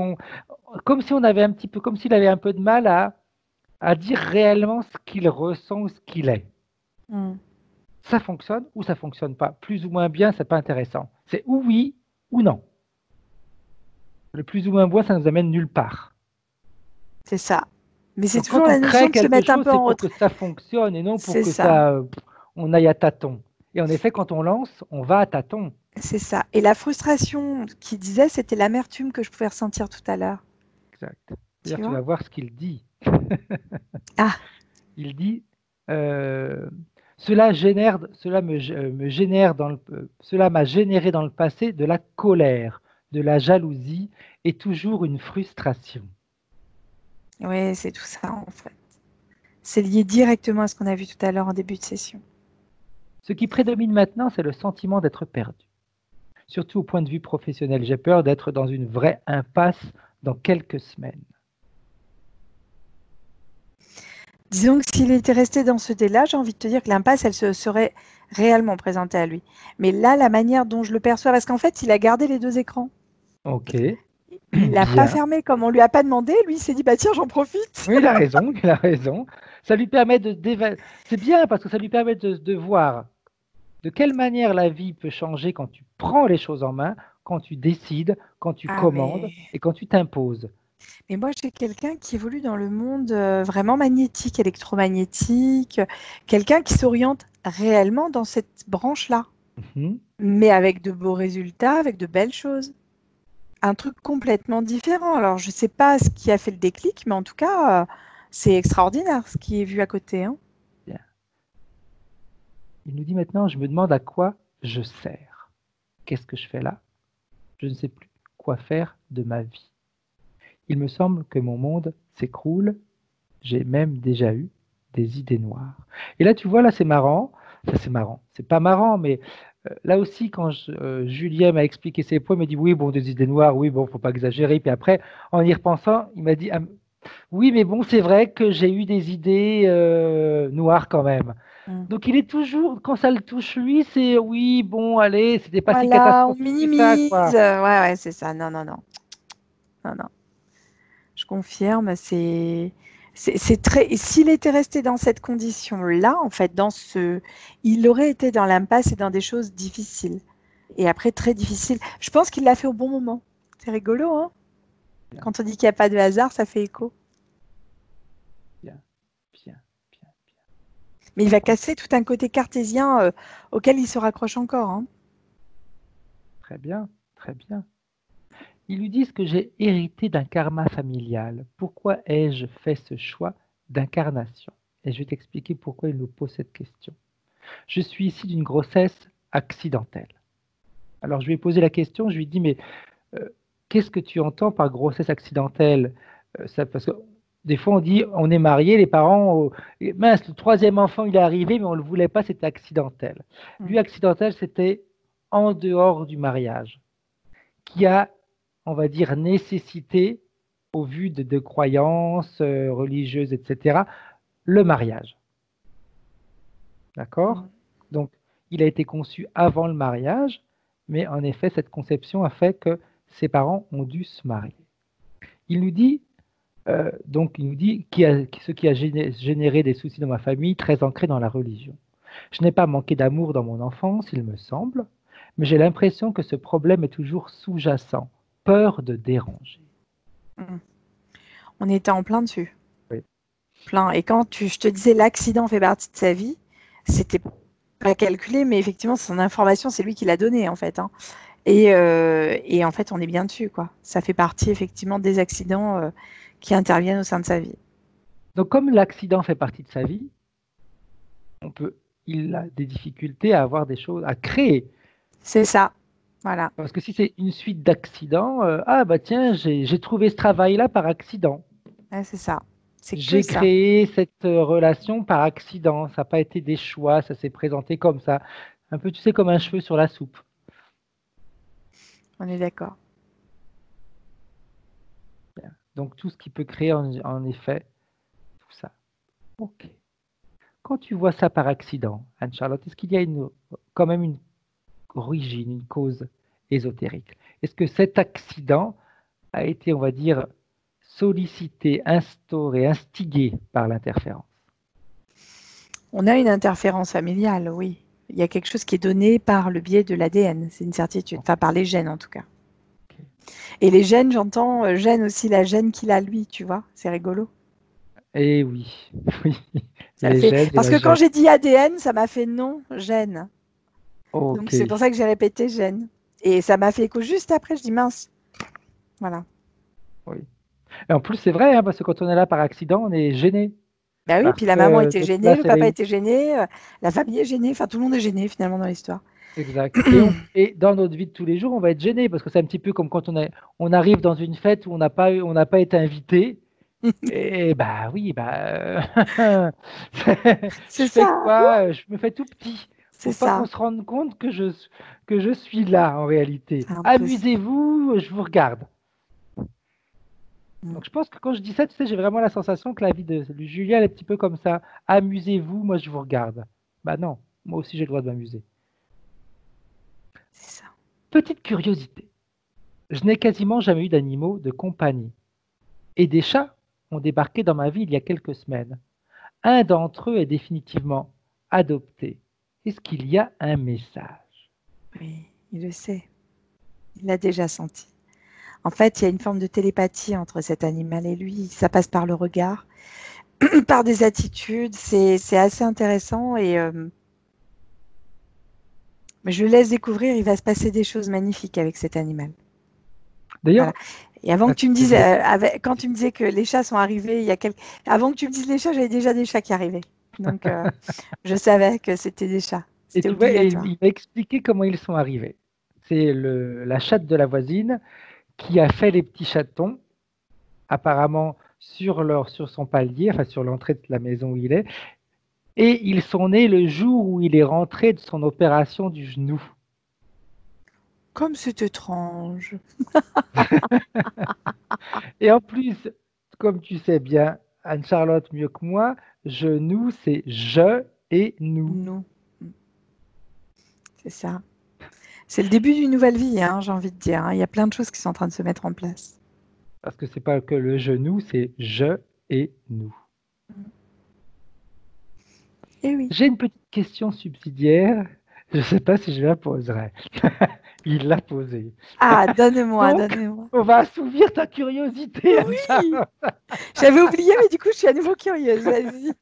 comme si on avait un petit peu, comme s'il avait un peu de mal à dire réellement ce qu'il ressent ou ce qu'il est. Mm. Ça fonctionne ou ça fonctionne pas. Plus ou moins bien, c'est pas intéressant. C'est ou oui ou non. Le plus ou moins bien, ça nous amène nulle part. C'est ça. Mais c'est Donc, toujours quand on la notion crée de se quelque mettre un chose, peu c'est en pour que retrait. ça fonctionne et non pour C'est que ça. ça, on aille à tâtons. Et en effet, quand on lance, on va à tâtons. C'est ça. Et la frustration qu'il disait, c'était l'amertume que je pouvais ressentir tout à l'heure. Exact. Tu D'ailleurs, tu vois? vas voir ce qu'il dit. Ah, Il dit, euh, me génère cela m'a généré dans le passé de la colère, de la jalousie et toujours une frustration. oui, c'est tout ça en fait. C'est lié directement à ce qu'on a vu tout à l'heure en début de session. Ce qui prédomine maintenant, c'est le sentiment d'être perdu. Surtout au point de vue professionnel. J'ai peur d'être dans une vraie impasse dans quelques semaines. Disons que s'il était resté dans ce délai-là, j'ai envie de te dire que l'impasse, elle se serait réellement présentée à lui. Mais là, la manière dont je le perçois, parce qu'en fait, il a gardé les deux écrans. Ok, Il l'a pas bien. fermé comme on lui a pas demandé. Lui, il s'est dit, bah tiens, j'en profite. Oui, il a raison, il a raison. Ça lui permet C'est bien parce que ça lui permet de voir de quelle manière la vie peut changer quand tu prends les choses en main, quand tu décides, quand tu Ah, commandes et quand tu t'imposes. mais moi, j'ai quelqu'un qui évolue dans le monde vraiment magnétique, électromagnétique, quelqu'un qui s'oriente réellement dans cette branche-là, Mhm. mais avec de beaux résultats, avec de belles choses. Un truc complètement différent. Alors, je ne sais pas ce qui a fait le déclic, mais en tout cas, c'est extraordinaire ce qui est vu à côté, hein. Bien. Il nous dit maintenant, je me demande à quoi je sers. Qu'est-ce que je fais là? Je ne sais plus quoi faire de ma vie. Il me semble que mon monde s'écroule. J'ai même déjà eu des idées noires. Et là, tu vois, là, c'est marrant. Enfin, c'est marrant. C'est pas marrant, mais là aussi, quand Julien m'a expliqué ses points, il m'a dit oui, bon, des idées noires, oui, bon, faut pas exagérer. Puis après, en y repensant, il m'a dit ah, oui, mais bon, c'est vrai que j'ai eu des idées noires quand même. Mm. Donc il est toujours, quand ça le touche lui, c'est oui, bon, allez, c'était pas si Voilà, on catastrophique que ça, minimise. quoi. Ouais, ouais, c'est ça. Non, non, non. Non, non. Je confirme, c'est très. S'il était resté dans cette condition-là, en fait, il aurait été dans l'impasse et dans des choses difficiles. Et après, très difficiles. Je pense qu'il l'a fait au bon moment. C'est rigolo, hein? Bien, Quand on dit qu'il n'y a pas de hasard, ça fait écho. bien, bien, bien, bien. Mais il va casser tout un côté cartésien auquel il se raccroche encore, hein. Très bien, très bien. Ils lui disent que j'ai hérité d'un karma familial. Pourquoi ai-je fait ce choix d'incarnation? Et je vais t'expliquer pourquoi il nous pose cette question. Je suis ici d'une grossesse accidentelle. Alors je lui ai posé la question, je lui ai dit, mais euh, qu'est-ce que tu entends par grossesse accidentelle? Parce que des fois on dit, on est marié, les parents, mince, le troisième enfant il est arrivé, mais on ne le voulait pas, c'était accidentel. Mm. Lui, accidentel, c'était en dehors du mariage, qui a, on va dire, nécessité, au vu de croyances religieuses, etc., le mariage. D'accord? Mm. Donc, il a été conçu avant le mariage, mais en effet, cette conception a fait que ses parents ont dû se marier. Il nous dit, il nous dit ce qui a généré des soucis dans ma famille, très ancrés dans la religion. Je n'ai pas manqué d'amour dans mon enfance, il me semble, mais j'ai l'impression que ce problème est toujours sous-jacent, peur de déranger. Mm. On était en plein dessus. Oui. Plein. Et quand je te disais l'accident fait partie de sa vie, c'était pas calculé, mais effectivement, son information, c'est lui qui l'a donnée, en fait, hein. Et en fait, on est bien dessus, quoi. Ça fait partie, effectivement, des accidents qui interviennent au sein de sa vie. Donc, comme l'accident fait partie de sa vie, il a des difficultés à avoir des choses, à créer. C'est ça. Voilà. Parce que si c'est une suite d'accidents, ah bah tiens, j'ai trouvé ce travail-là par accident. Ouais, c'est ça. C'est que J'ai ça. créé cette relation par accident. Ça n'a pas été des choix, ça s'est présenté comme ça. Un peu, tu sais, comme un cheveu sur la soupe. On est d'accord. Donc tout ce qui peut créer en effet tout ça. Ok. Quand tu vois ça par accident, Anne-Charlotte, est-ce qu'il y a quand même une origine, une cause ésotérique? Est-ce que cet accident a été, on va dire, sollicité, instauré, instigé par l'interférence? On a une interférence familiale, oui. Il y a quelque chose qui est donné par le biais de l'ADN, c'est une certitude. Enfin, par les gènes en tout cas. Ok. Et les gènes, j'entends gène aussi la gène qu'il a lui, tu vois. C'est rigolo. Eh oui, oui, Ça les fait... gènes et Parce la que quand gène. j'ai dit ADN, ça m'a fait non, gène. Donc Ok, c'est pour ça que j'ai répété gène. Et ça m'a fait écho juste après, je dis mince. Voilà. oui. Et en plus, c'est vrai, hein, parce que quand on est là par accident, on est gêné. Bah oui, Parce puis la maman que était notre gênée, place, le elle papa est était gêné, la famille est gênée, enfin tout le monde est gêné finalement dans l'histoire. exact. Et dans notre vie de tous les jours, on va être gêné parce que c'est un petit peu comme quand on arrive dans une fête où on n'a pas été invité. Et bah oui, je C'est fais ça, quoi? Je me fais tout petit. c'est Faut pas qu'on ça. se rende compte que je suis là en réalité. C'est un peu ça. Amusez-vous, je vous regarde. Mm. Donc je pense que quand je dis ça, tu sais, j'ai vraiment la sensation que la vie de Julien elle est un petit peu comme ça. Amusez-vous, moi je vous regarde. Bah non, moi aussi j'ai le droit de m'amuser. C'est ça. Petite curiosité. Je n'ai quasiment jamais eu d'animaux de compagnie. Et des chats ont débarqué dans ma vie il y a quelques semaines. Un d'entre eux est définitivement adopté. Est-ce qu'il y a un message? Oui, il le sait. Il l'a déjà senti. En fait, il y a une forme de télépathie entre cet animal et lui. Ça passe par le regard, par des attitudes. C'est assez intéressant et mais je le laisse découvrir. Il va se passer des choses magnifiques avec cet animal. Voilà. D'ailleurs, Et avant ah, que tu me dises, vas-y. quand tu me disais que les chats sont arrivés, avant que tu me dises les chats, j'avais déjà des chats qui arrivaient. Donc, je savais que c'était des chats. Et C'était tu vois, et obligatoire. il m'a expliqué comment ils sont arrivés. C'est la chatte de la voisine qui a fait les petits chatons, apparemment sur son palier, enfin sur l'entrée de la maison où il est, et ils sont nés le jour où il est rentré de son opération du genou. Comme c'est étrange. Et en plus, comme tu sais bien, Anne-Charlotte mieux que moi, genou, c'est je et nous. Nous, c'est ça. C'est le début d'une nouvelle vie, hein, j'ai envie de dire. Hein. Il y a plein de choses qui sont en train de se mettre en place. Parce que c'est pas que le genou, c'est je et nous. Eh oui. J'ai une petite question subsidiaire. Je ne sais pas si je la poserai. Il l'a posée. Ah, donne-moi, Donc, donne-moi. on va assouvir ta curiosité, Oui, Anne-Charlotte. j'avais oublié, mais du coup, je suis à nouveau curieuse. Vas-y.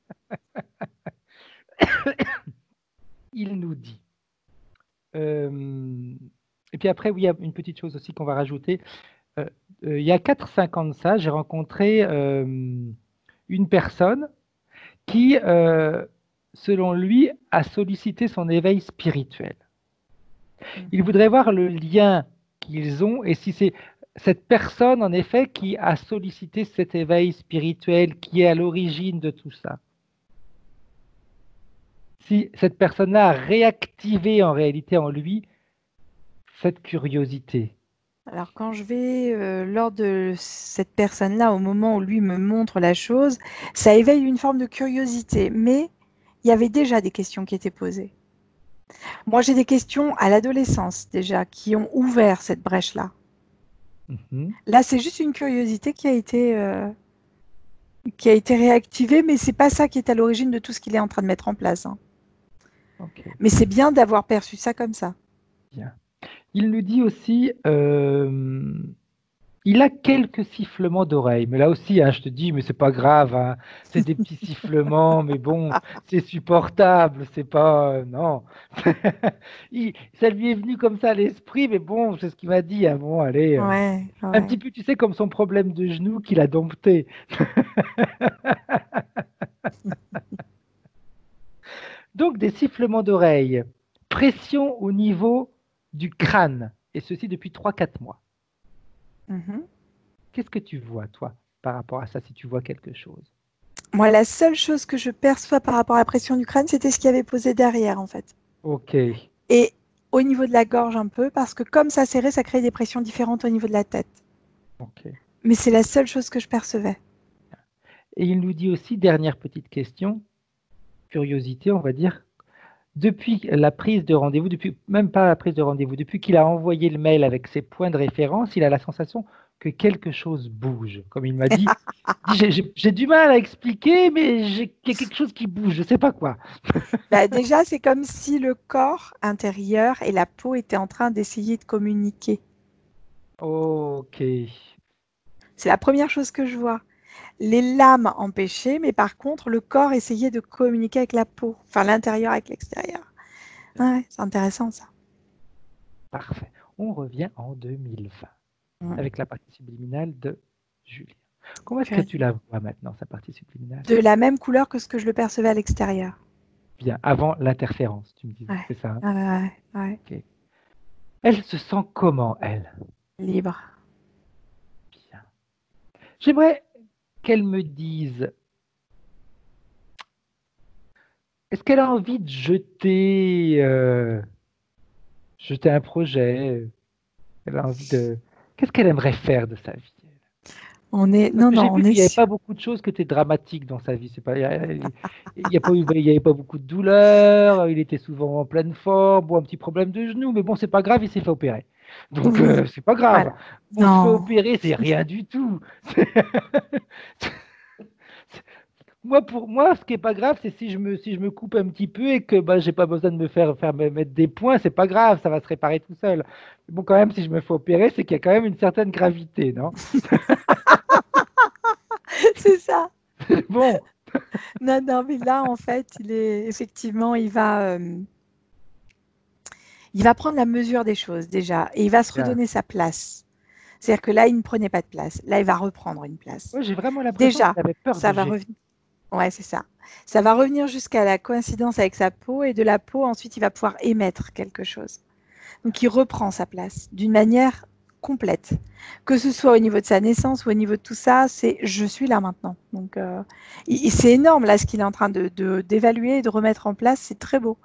Il nous dit. Et puis après, oui, il y a une petite chose aussi qu'on va rajouter. Il y a 4-5 ans de ça, j'ai rencontré une personne qui, selon lui, a sollicité son éveil spirituel. Il voudrait voir le lien qu'ils ont et si c'est cette personne, en effet, qui a sollicité cet éveil spirituel, qui est à l'origine de tout ça. Si cette personne-là a réactivé en réalité en lui cette curiosité. Alors, quand je vais lors de cette personne-là, au moment où lui me montre la chose, ça éveille une forme de curiosité. Mais il y avait déjà des questions qui étaient posées. Moi, j'ai des questions à l'adolescence déjà qui ont ouvert cette brèche-là. Là, c'est juste une curiosité qui a été réactivée, mais c'est pas ça qui est à l'origine de tout ce qu'il est en train de mettre en place. Hein. Okay. Mais c'est bien d'avoir perçu ça comme ça. Bien. Il nous dit aussi, il a quelques sifflements d'oreilles, mais là aussi, hein, je te dis, mais c'est pas grave, hein, c'est des petits sifflements, mais bon, c'est supportable, c'est pas, non. Ça lui est venu comme ça à l'esprit, mais bon, c'est ce qu'il m'a dit, hein, bon, allez, Ouais. un petit peu, tu sais, comme son problème de genou qu'il a dompté. Donc, des sifflements d'oreilles, pression au niveau du crâne, et ceci depuis 3-4 mois. Qu'est-ce que tu vois, toi, par rapport à ça, si tu vois quelque chose? Moi, la seule chose que je perçois par rapport à la pression du crâne, c'était ce qu'il y avait posé derrière, en fait. Ok. Et au niveau de la gorge un peu, parce que comme ça serrait, ça crée des pressions différentes au niveau de la tête. Ok. mais c'est la seule chose que je percevais. Et il nous dit aussi, dernière petite question, curiosité, on va dire, depuis la prise de rendez-vous, depuis même pas la prise de rendez-vous, depuis qu'il a envoyé le mail avec ses points de référence, il a la sensation que quelque chose bouge. Comme il m'a dit, j'ai du mal à expliquer, mais il y a quelque chose qui bouge, je ne sais pas quoi. Bah, déjà, c'est comme si le corps intérieur et la peau étaient en train d'essayer de communiquer. Ok. C'est la première chose que je vois. Les lames empêchaient, mais par contre, le corps essayait de communiquer avec la peau, enfin l'intérieur avec l'extérieur. Ouais, c'est intéressant ça. Parfait. On revient en 2020 Mm. avec la partie subliminale de Julien. Comment est-ce que Curieux. tu la vois maintenant, sa partie subliminale? De la même couleur que ce que je le percevais à l'extérieur. Bien, avant l'interférence, tu me disais, Ouais, c'est ça, hein? ouais. Ok. Elle se sent comment, elle? Libre. Bien. J'aimerais qu'elle me dise, est-ce qu'elle a envie de jeter un projet? Elle a envie de... Qu'est-ce qu'elle aimerait faire de sa vie? On est, Parce non, que j'ai non, vu on qu'il est n'y avait sûr. pas beaucoup de choses qui étaient dramatiques dans sa vie. C'est pas, il y a pas eu, il y avait pas beaucoup de douleurs. Il était souvent en pleine forme. Bon, un petit problème de genou, mais bon, c'est pas grave. Il s'est fait opérer. Donc, Oui, c'est pas grave. voilà. On se fait Non, opérer, c'est rien du tout. Moi, pour moi, ce qui est pas grave, c'est si je me coupe un petit peu et que bah, j'ai pas besoin de me mettre des points, c'est pas grave, ça va se réparer tout seul. Mais bon, quand même, si je me fais opérer, c'est qu'il y a quand même une certaine gravité, non? c'est ça. Bon, Non, non, mais là, en fait, il est effectivement, il va prendre la mesure des choses déjà et il va se bien. redonner sa place. C'est-à-dire que là, il ne prenait pas de place. Là, il va reprendre une place. Ouais, j'ai vraiment l'impression Déjà, qu'il avait peur de ça va G. revenir. Ouais, c'est ça. Ça va revenir jusqu'à la coïncidence avec sa peau et de la peau, ensuite, il va pouvoir émettre quelque chose. Donc, il reprend sa place d'une manière complète. Que ce soit au niveau de sa naissance ou au niveau de tout ça, c'est je suis là maintenant. Donc, c'est énorme là ce qu'il est en train d'évaluer et de remettre en place. C'est très beau.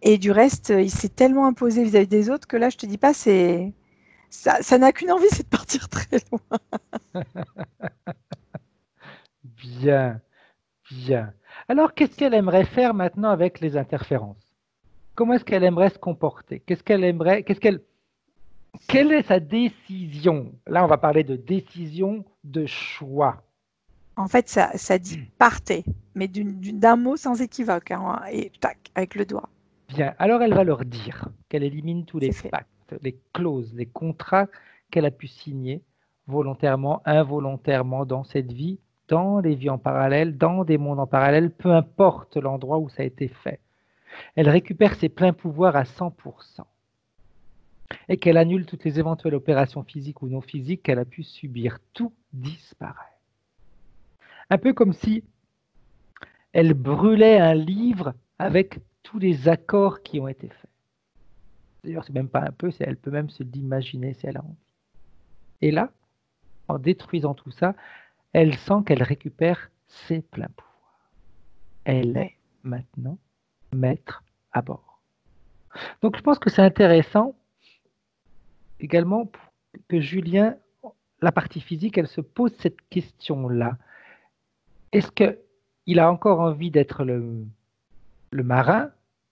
Et du reste, il s'est tellement imposé vis-à-vis des autres que là, je te dis pas, ça n'a qu'une envie, c'est de partir très loin. Bien, bien. Alors, qu'est-ce qu'elle aimerait faire maintenant avec les interférences? Comment est-ce qu'elle aimerait se comporter? Qu'est-ce qu'elle aimerait, quelle est sa décision? Là, on va parler de décision de choix. En fait, ça dit partez, mais d'un mot sans équivoque, hein, et tac, avec le doigt. Bien, alors elle va leur dire qu'elle élimine tous les C'est fait. pactes, les clauses, les contrats qu'elle a pu signer volontairement, involontairement dans cette vie, dans les vies en parallèle, dans des mondes en parallèle, peu importe l'endroit où ça a été fait. Elle récupère ses pleins pouvoirs à 100% et qu'elle annule toutes les éventuelles opérations physiques ou non physiques qu'elle a pu subir. Tout disparaît. Un peu comme si elle brûlait un livre avec tous les accords qui ont été faits. D'ailleurs, c'est même pas un peu, elle peut même se l'imaginer si elle a envie. Et là, en détruisant tout ça, elle sent qu'elle récupère ses pleins pouvoirs. Elle est Ouais. maintenant maître à bord. Donc, je pense que c'est intéressant également que Julien, la partie physique, elle se pose cette question-là. Est-ce qu'il a encore envie d'être le marin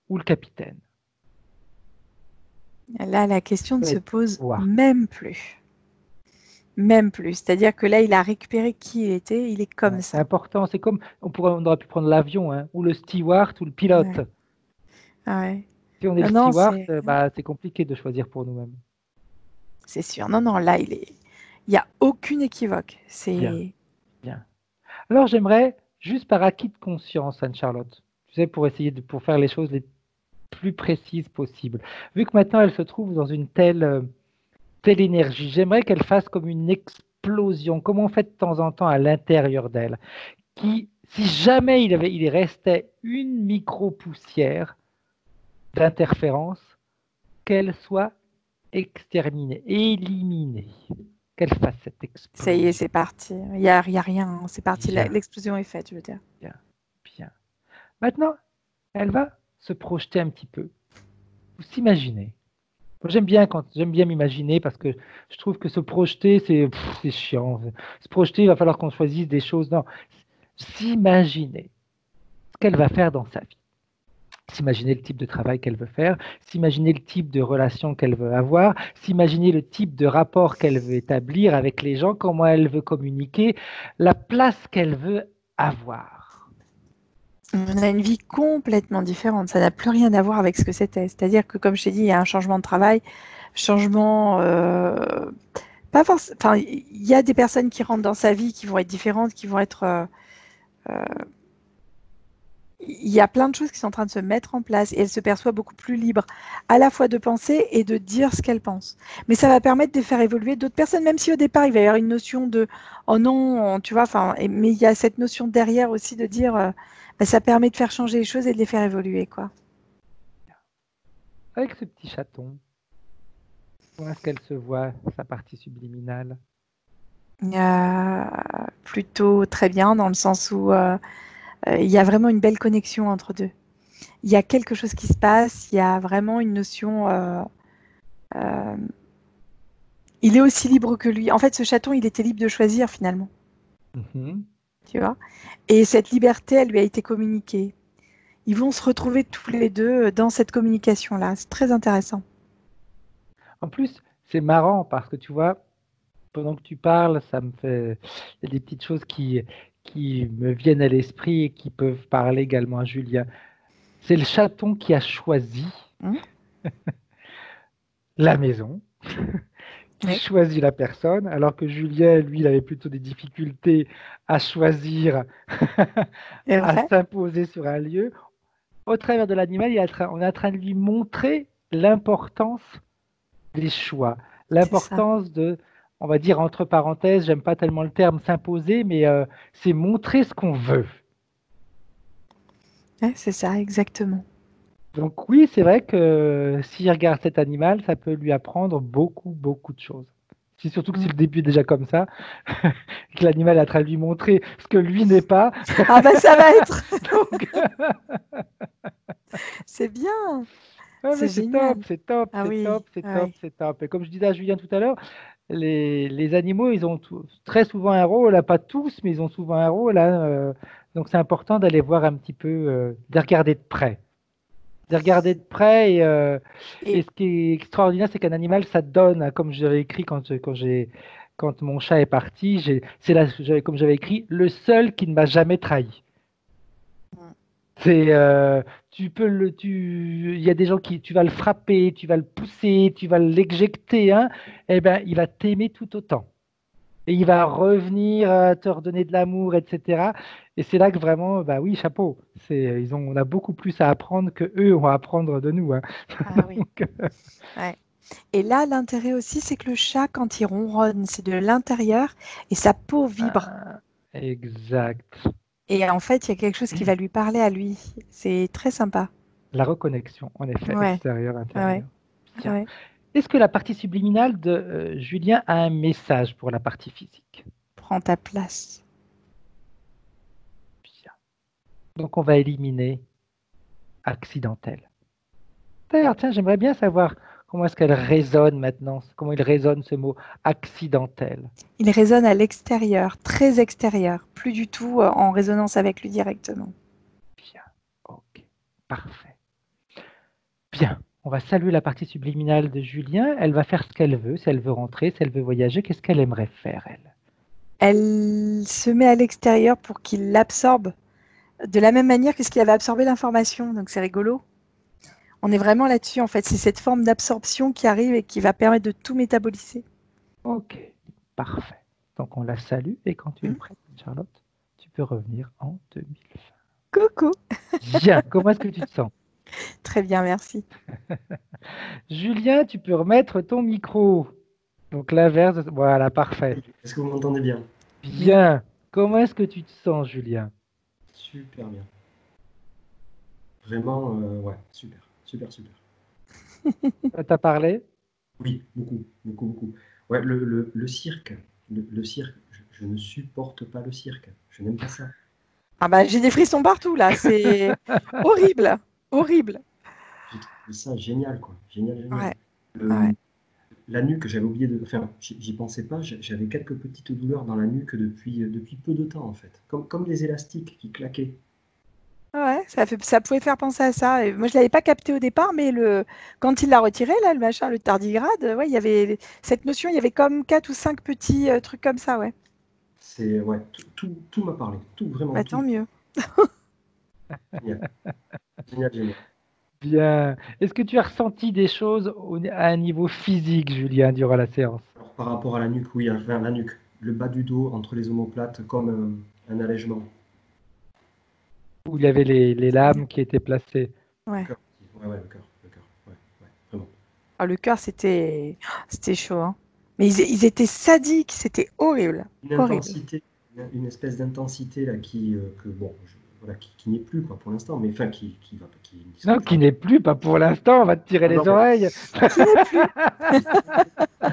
ou le capitaine? Là, la question ne se pose Voir. même plus. Même plus. C'est-à-dire que là, il a récupéré qui il était, il est comme Ouais, c'est ça. important. C'est comme on aurait pu prendre l'avion, hein, ou le steward ou le pilote. Ouais. Ah ouais. Si on est le Non, steward, bah, c'est compliqué de choisir pour nous-mêmes. c'est sûr. Non, non, là, il n'y a aucune équivoque. Bien, C'est bien. Alors j'aimerais, juste par acquis de conscience, Anne-Charlotte, tu sais, pour faire les choses les plus précises possibles. Vu que maintenant elle se trouve dans une telle énergie, j'aimerais qu'elle fasse comme une explosion, comme on fait de temps en temps à l'intérieur d'elle, qui, si jamais il restait une micro-poussière d'interférence, qu'elle soit exterminée, éliminée, qu'elle fasse cette ça y est, explosion. c'est parti. Il y a rien, hein. C'est parti. Bien, L'explosion est faite, je veux dire. bien, bien. Maintenant, elle va se projeter un petit peu, ou s'imaginer Moi, j'aime bien m'imaginer parce que je trouve que se projeter, c'est chiant. Se projeter, il va falloir qu'on choisisse des choses. Non, s'imaginer ce qu'elle va faire dans sa vie. S'imaginer le type de travail qu'elle veut faire, s'imaginer le type de relation qu'elle veut avoir, s'imaginer le type de rapport qu'elle veut établir avec les gens, comment elle veut communiquer, la place qu'elle veut avoir. On a une vie complètement différente. Ça n'a plus rien à voir avec ce que c'était. C'est-à-dire que, comme je t'ai dit, il y a un changement de travail, changement. Pas forcément. Enfin, il y a des personnes qui rentrent dans sa vie qui vont être différentes, qui vont être. Il y a plein de choses qui sont en train de se mettre en place et elle se perçoit beaucoup plus libre, à la fois de penser et de dire ce qu'elle pense. Mais ça va permettre de faire évoluer d'autres personnes, même si au départ il va y avoir une notion de oh non, tu vois. Enfin, mais il y a cette notion derrière aussi de dire. Ça permet de faire changer les choses et de les faire évoluer, quoi. Avec ce petit chaton, comment est-ce qu'elle se voit, sa partie subliminale? Plutôt très bien, dans le sens où il y a vraiment une belle connexion entre deux. Il y a quelque chose qui se passe, il y a vraiment une notion... il est aussi libre que lui. En fait, ce chaton, il était libre de choisir, finalement. Tu vois. Et cette liberté, elle lui a été communiquée. Ils vont se retrouver tous les deux dans cette communication-là. C'est très intéressant. En plus, c'est marrant parce que tu vois, pendant que tu parles, ça me fait. Il y a des petites choses qui me viennent à l'esprit et qui peuvent parler également à Julien. C'est le chaton qui a choisi la maison, qui choisit la personne, alors que Julien, lui, il avait plutôt des difficultés à choisir, à s'imposer sur un lieu. Au travers de l'animal, on est en train de lui montrer l'importance des choix, l'importance de, on va dire entre parenthèses, j'aime pas tellement le terme s'imposer, mais c'est montrer ce qu'on veut. Ouais, c'est ça, exactement. Donc oui, c'est vrai que s'il regarde cet animal, ça peut lui apprendre beaucoup, beaucoup de choses. Surtout que si le début est déjà comme ça, que l'animal est en train de lui montrer ce que lui n'est pas. Ah bah ça va être. C'est bien. Ouais, c'est génial. top, c'est top, Ah c'est oui, top, c'est ouais. top, c'est top. Et comme je disais à Julien tout à l'heure, les animaux, ils ont très souvent un rôle, là, pas tous, mais ils ont souvent un rôle. Hein, donc c'est important d'aller voir un petit peu, de les regarder de près. De les regarder de près. Et ce qui est extraordinaire, c'est qu'un animal, ça donne, hein, comme j'avais écrit quand mon chat est parti, c'est là, comme j'avais écrit, le seul qui ne m'a jamais trahi. C'est, il y a des gens qui, tu vas le frapper, tu vas le pousser, tu vas l'éjecter, hein, et ben, il va t'aimer tout autant. Et il va revenir te redonner de l'amour, etc. Et c'est là que vraiment, bah oui, chapeau. On a beaucoup plus à apprendre que eux ont à apprendre de nous. Hein. Ah oui. Ouais. Et là, l'intérêt aussi, c'est que le chat, quand il ronronne, c'est de l'intérieur et sa peau vibre. Exact. Et en fait, il y a quelque chose qui va lui parler à lui. C'est très sympa. La reconnexion, en effet, extérieur-intérieur. Ouais. Est-ce que la partie subliminale de Julien a un message pour la partie physique? Prends ta place. Bien. Donc, on va éliminer accidentel. D'ailleurs, tiens, j'aimerais bien savoir comment est-ce qu'elle résonne maintenant, comment il résonne ce mot accidentel. Il résonne à l'extérieur, très extérieur, plus du tout en résonance avec lui directement. Bien, ok, parfait. Bien, on va saluer la partie subliminale de Julien. Elle va faire ce qu'elle veut, si elle veut rentrer, si elle veut voyager, qu'est-ce qu'elle aimerait faire, elle? Elle se met à l'extérieur pour qu'il l'absorbe de la même manière que ce qu'il avait absorbé l'information, donc c'est rigolo. On est vraiment là-dessus, en fait. C'est cette forme d'absorption qui arrive et qui va permettre de tout métaboliser. Ok, parfait. Donc, on la salue et quand tu es prête, Charlotte, tu peux revenir en 2020. Coucou. Bien, comment est-ce que tu te sens? Très bien, merci. Julien, tu peux remettre ton micro. Donc, l'inverse, voilà, parfait. Est-ce que vous m'entendez bien? Bien. Comment est-ce que tu te sens, Julien? Super bien. Vraiment, ouais, super. Ça t'a parlé? Oui, beaucoup. Ouais, le cirque, le cirque, je ne supporte pas le cirque. Je n'aime pas ça. Ah bah, j'ai des frissons partout, là. C'est horrible. J'ai trouvé ça génial, quoi. Génial. Ouais. Ouais. La nuque, j'avais oublié de. Enfin, j'y pensais pas, j'avais quelques petites douleurs dans la nuque depuis peu de temps, en fait. Comme les élastiques qui claquaient. Ouais, ça pouvait faire penser à ça. Et moi, je l'avais pas capté au départ, mais quand il l'a retiré, là, le machin, le tardigrade, ouais, il y avait cette notion, il y avait comme 4 ou 5 petits trucs comme ça, ouais. Ouais, tout m'a parlé, tout, vraiment Bah, tout. tant mieux. Génial, génial, génial. Bien. Est-ce que tu as ressenti des choses à un niveau physique, Julien, durant la séance? Alors, par rapport à la nuque, oui, enfin, la nuque, le bas du dos entre les omoplates, comme un allègement. Où il y avait les lames qui étaient placées? Le Ouais. cœur aussi. Ouais, le cœur, ouais, vraiment. Ah, le cœur, c'était chaud, hein. Mais ils étaient sadiques, c'était horrible. Une Horrible. intensité, une espèce d'intensité là voilà, qui n'est plus quoi pour l'instant, mais enfin qui ne sera Non, plus. qui n'est plus, pas pour l'instant, on va te tirer Ah non, les oreilles. Qui n'est plus.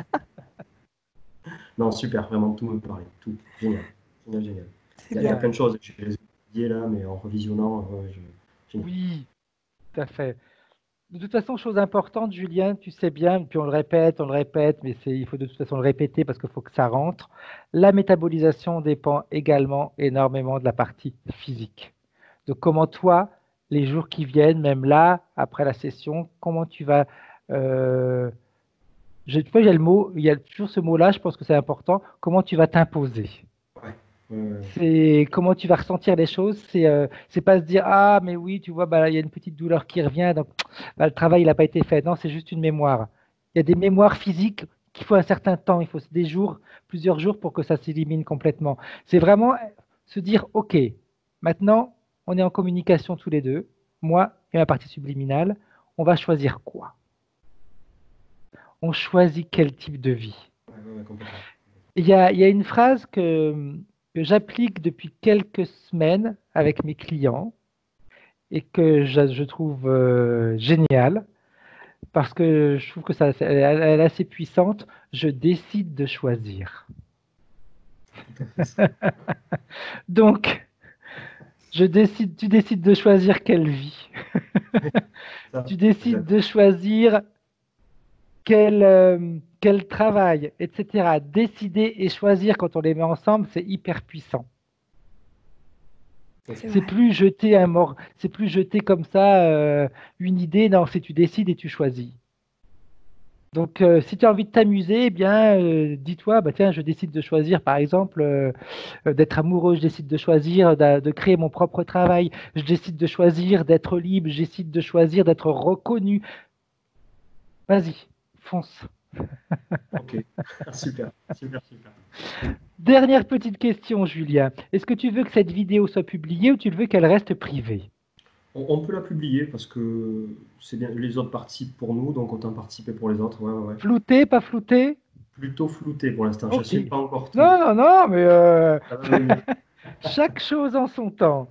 non, super, vraiment tout me parlait, tout, génial, génial, génial. C'est Il y a bien. plein de choses, je les ai oubliées là, mais en revisionnant, génial. Oui, tout à fait. De toute façon, chose importante, Julien, tu sais bien, puis on le répète, mais il faut de toute façon le répéter parce qu'il faut que ça rentre. La métabolisation dépend également énormément de la partie physique. Donc, comment toi, les jours qui viennent, même là, après la session, comment tu vas. Tu vois, il y a toujours ce mot-là, je pense que c'est important. Comment tu vas t'imposer? Ouais, ouais. C'est comment tu vas ressentir les choses. C'est pas se dire ah mais oui tu vois bah il y a une petite douleur qui revient donc bah, le travail il n'a pas été fait. Non, c'est juste une mémoire. Il y a des mémoires physiques qu'il faut un certain temps. Il faut des jours, plusieurs jours pour que ça s'élimine complètement. C'est vraiment se dire ok, maintenant on est en communication tous les deux, moi et ma partie subliminale. On va choisir quoi? On choisit quel type de vie? Complètement. Il y a une phrase que j'applique depuis quelques semaines avec mes clients et que je trouve géniale parce que je trouve que elle est assez puissante. Je décide de choisir. Donc, tu décides de choisir quelle vie. Ça, Tu décides exact. de choisir quel travail, etc. Décider et choisir quand on les met ensemble, c'est hyper puissant. C'est C'est vrai. plus jeter c'est plus jeter comme ça une idée. Non, c'est tu décides et tu choisis. Donc, si tu as envie de t'amuser, eh bien, dis-toi, bah tiens, je décide de choisir, par exemple, d'être amoureux. Je décide de choisir de créer mon propre travail. Je décide de choisir d'être libre. Je décide de choisir d'être reconnu. Vas-y, fonce. Ok, super, super, super. Dernière petite question, Julien. Est-ce que tu veux que cette vidéo soit publiée ou tu veux qu'elle reste privée? On peut la publier parce que c'est bien, les autres participent pour nous, donc autant participer pour les autres. Ouais. Flouté, pas flouté? Plutôt flouté pour l'instant, Ok. j'assume pas encore tout. Non, non, non, mais Ça va venir. chaque chose en son temps.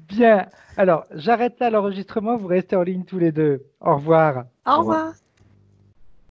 Bien. Alors, j'arrête là l'enregistrement. Vous restez en ligne tous les deux. Au revoir. Au Au revoir. revoir.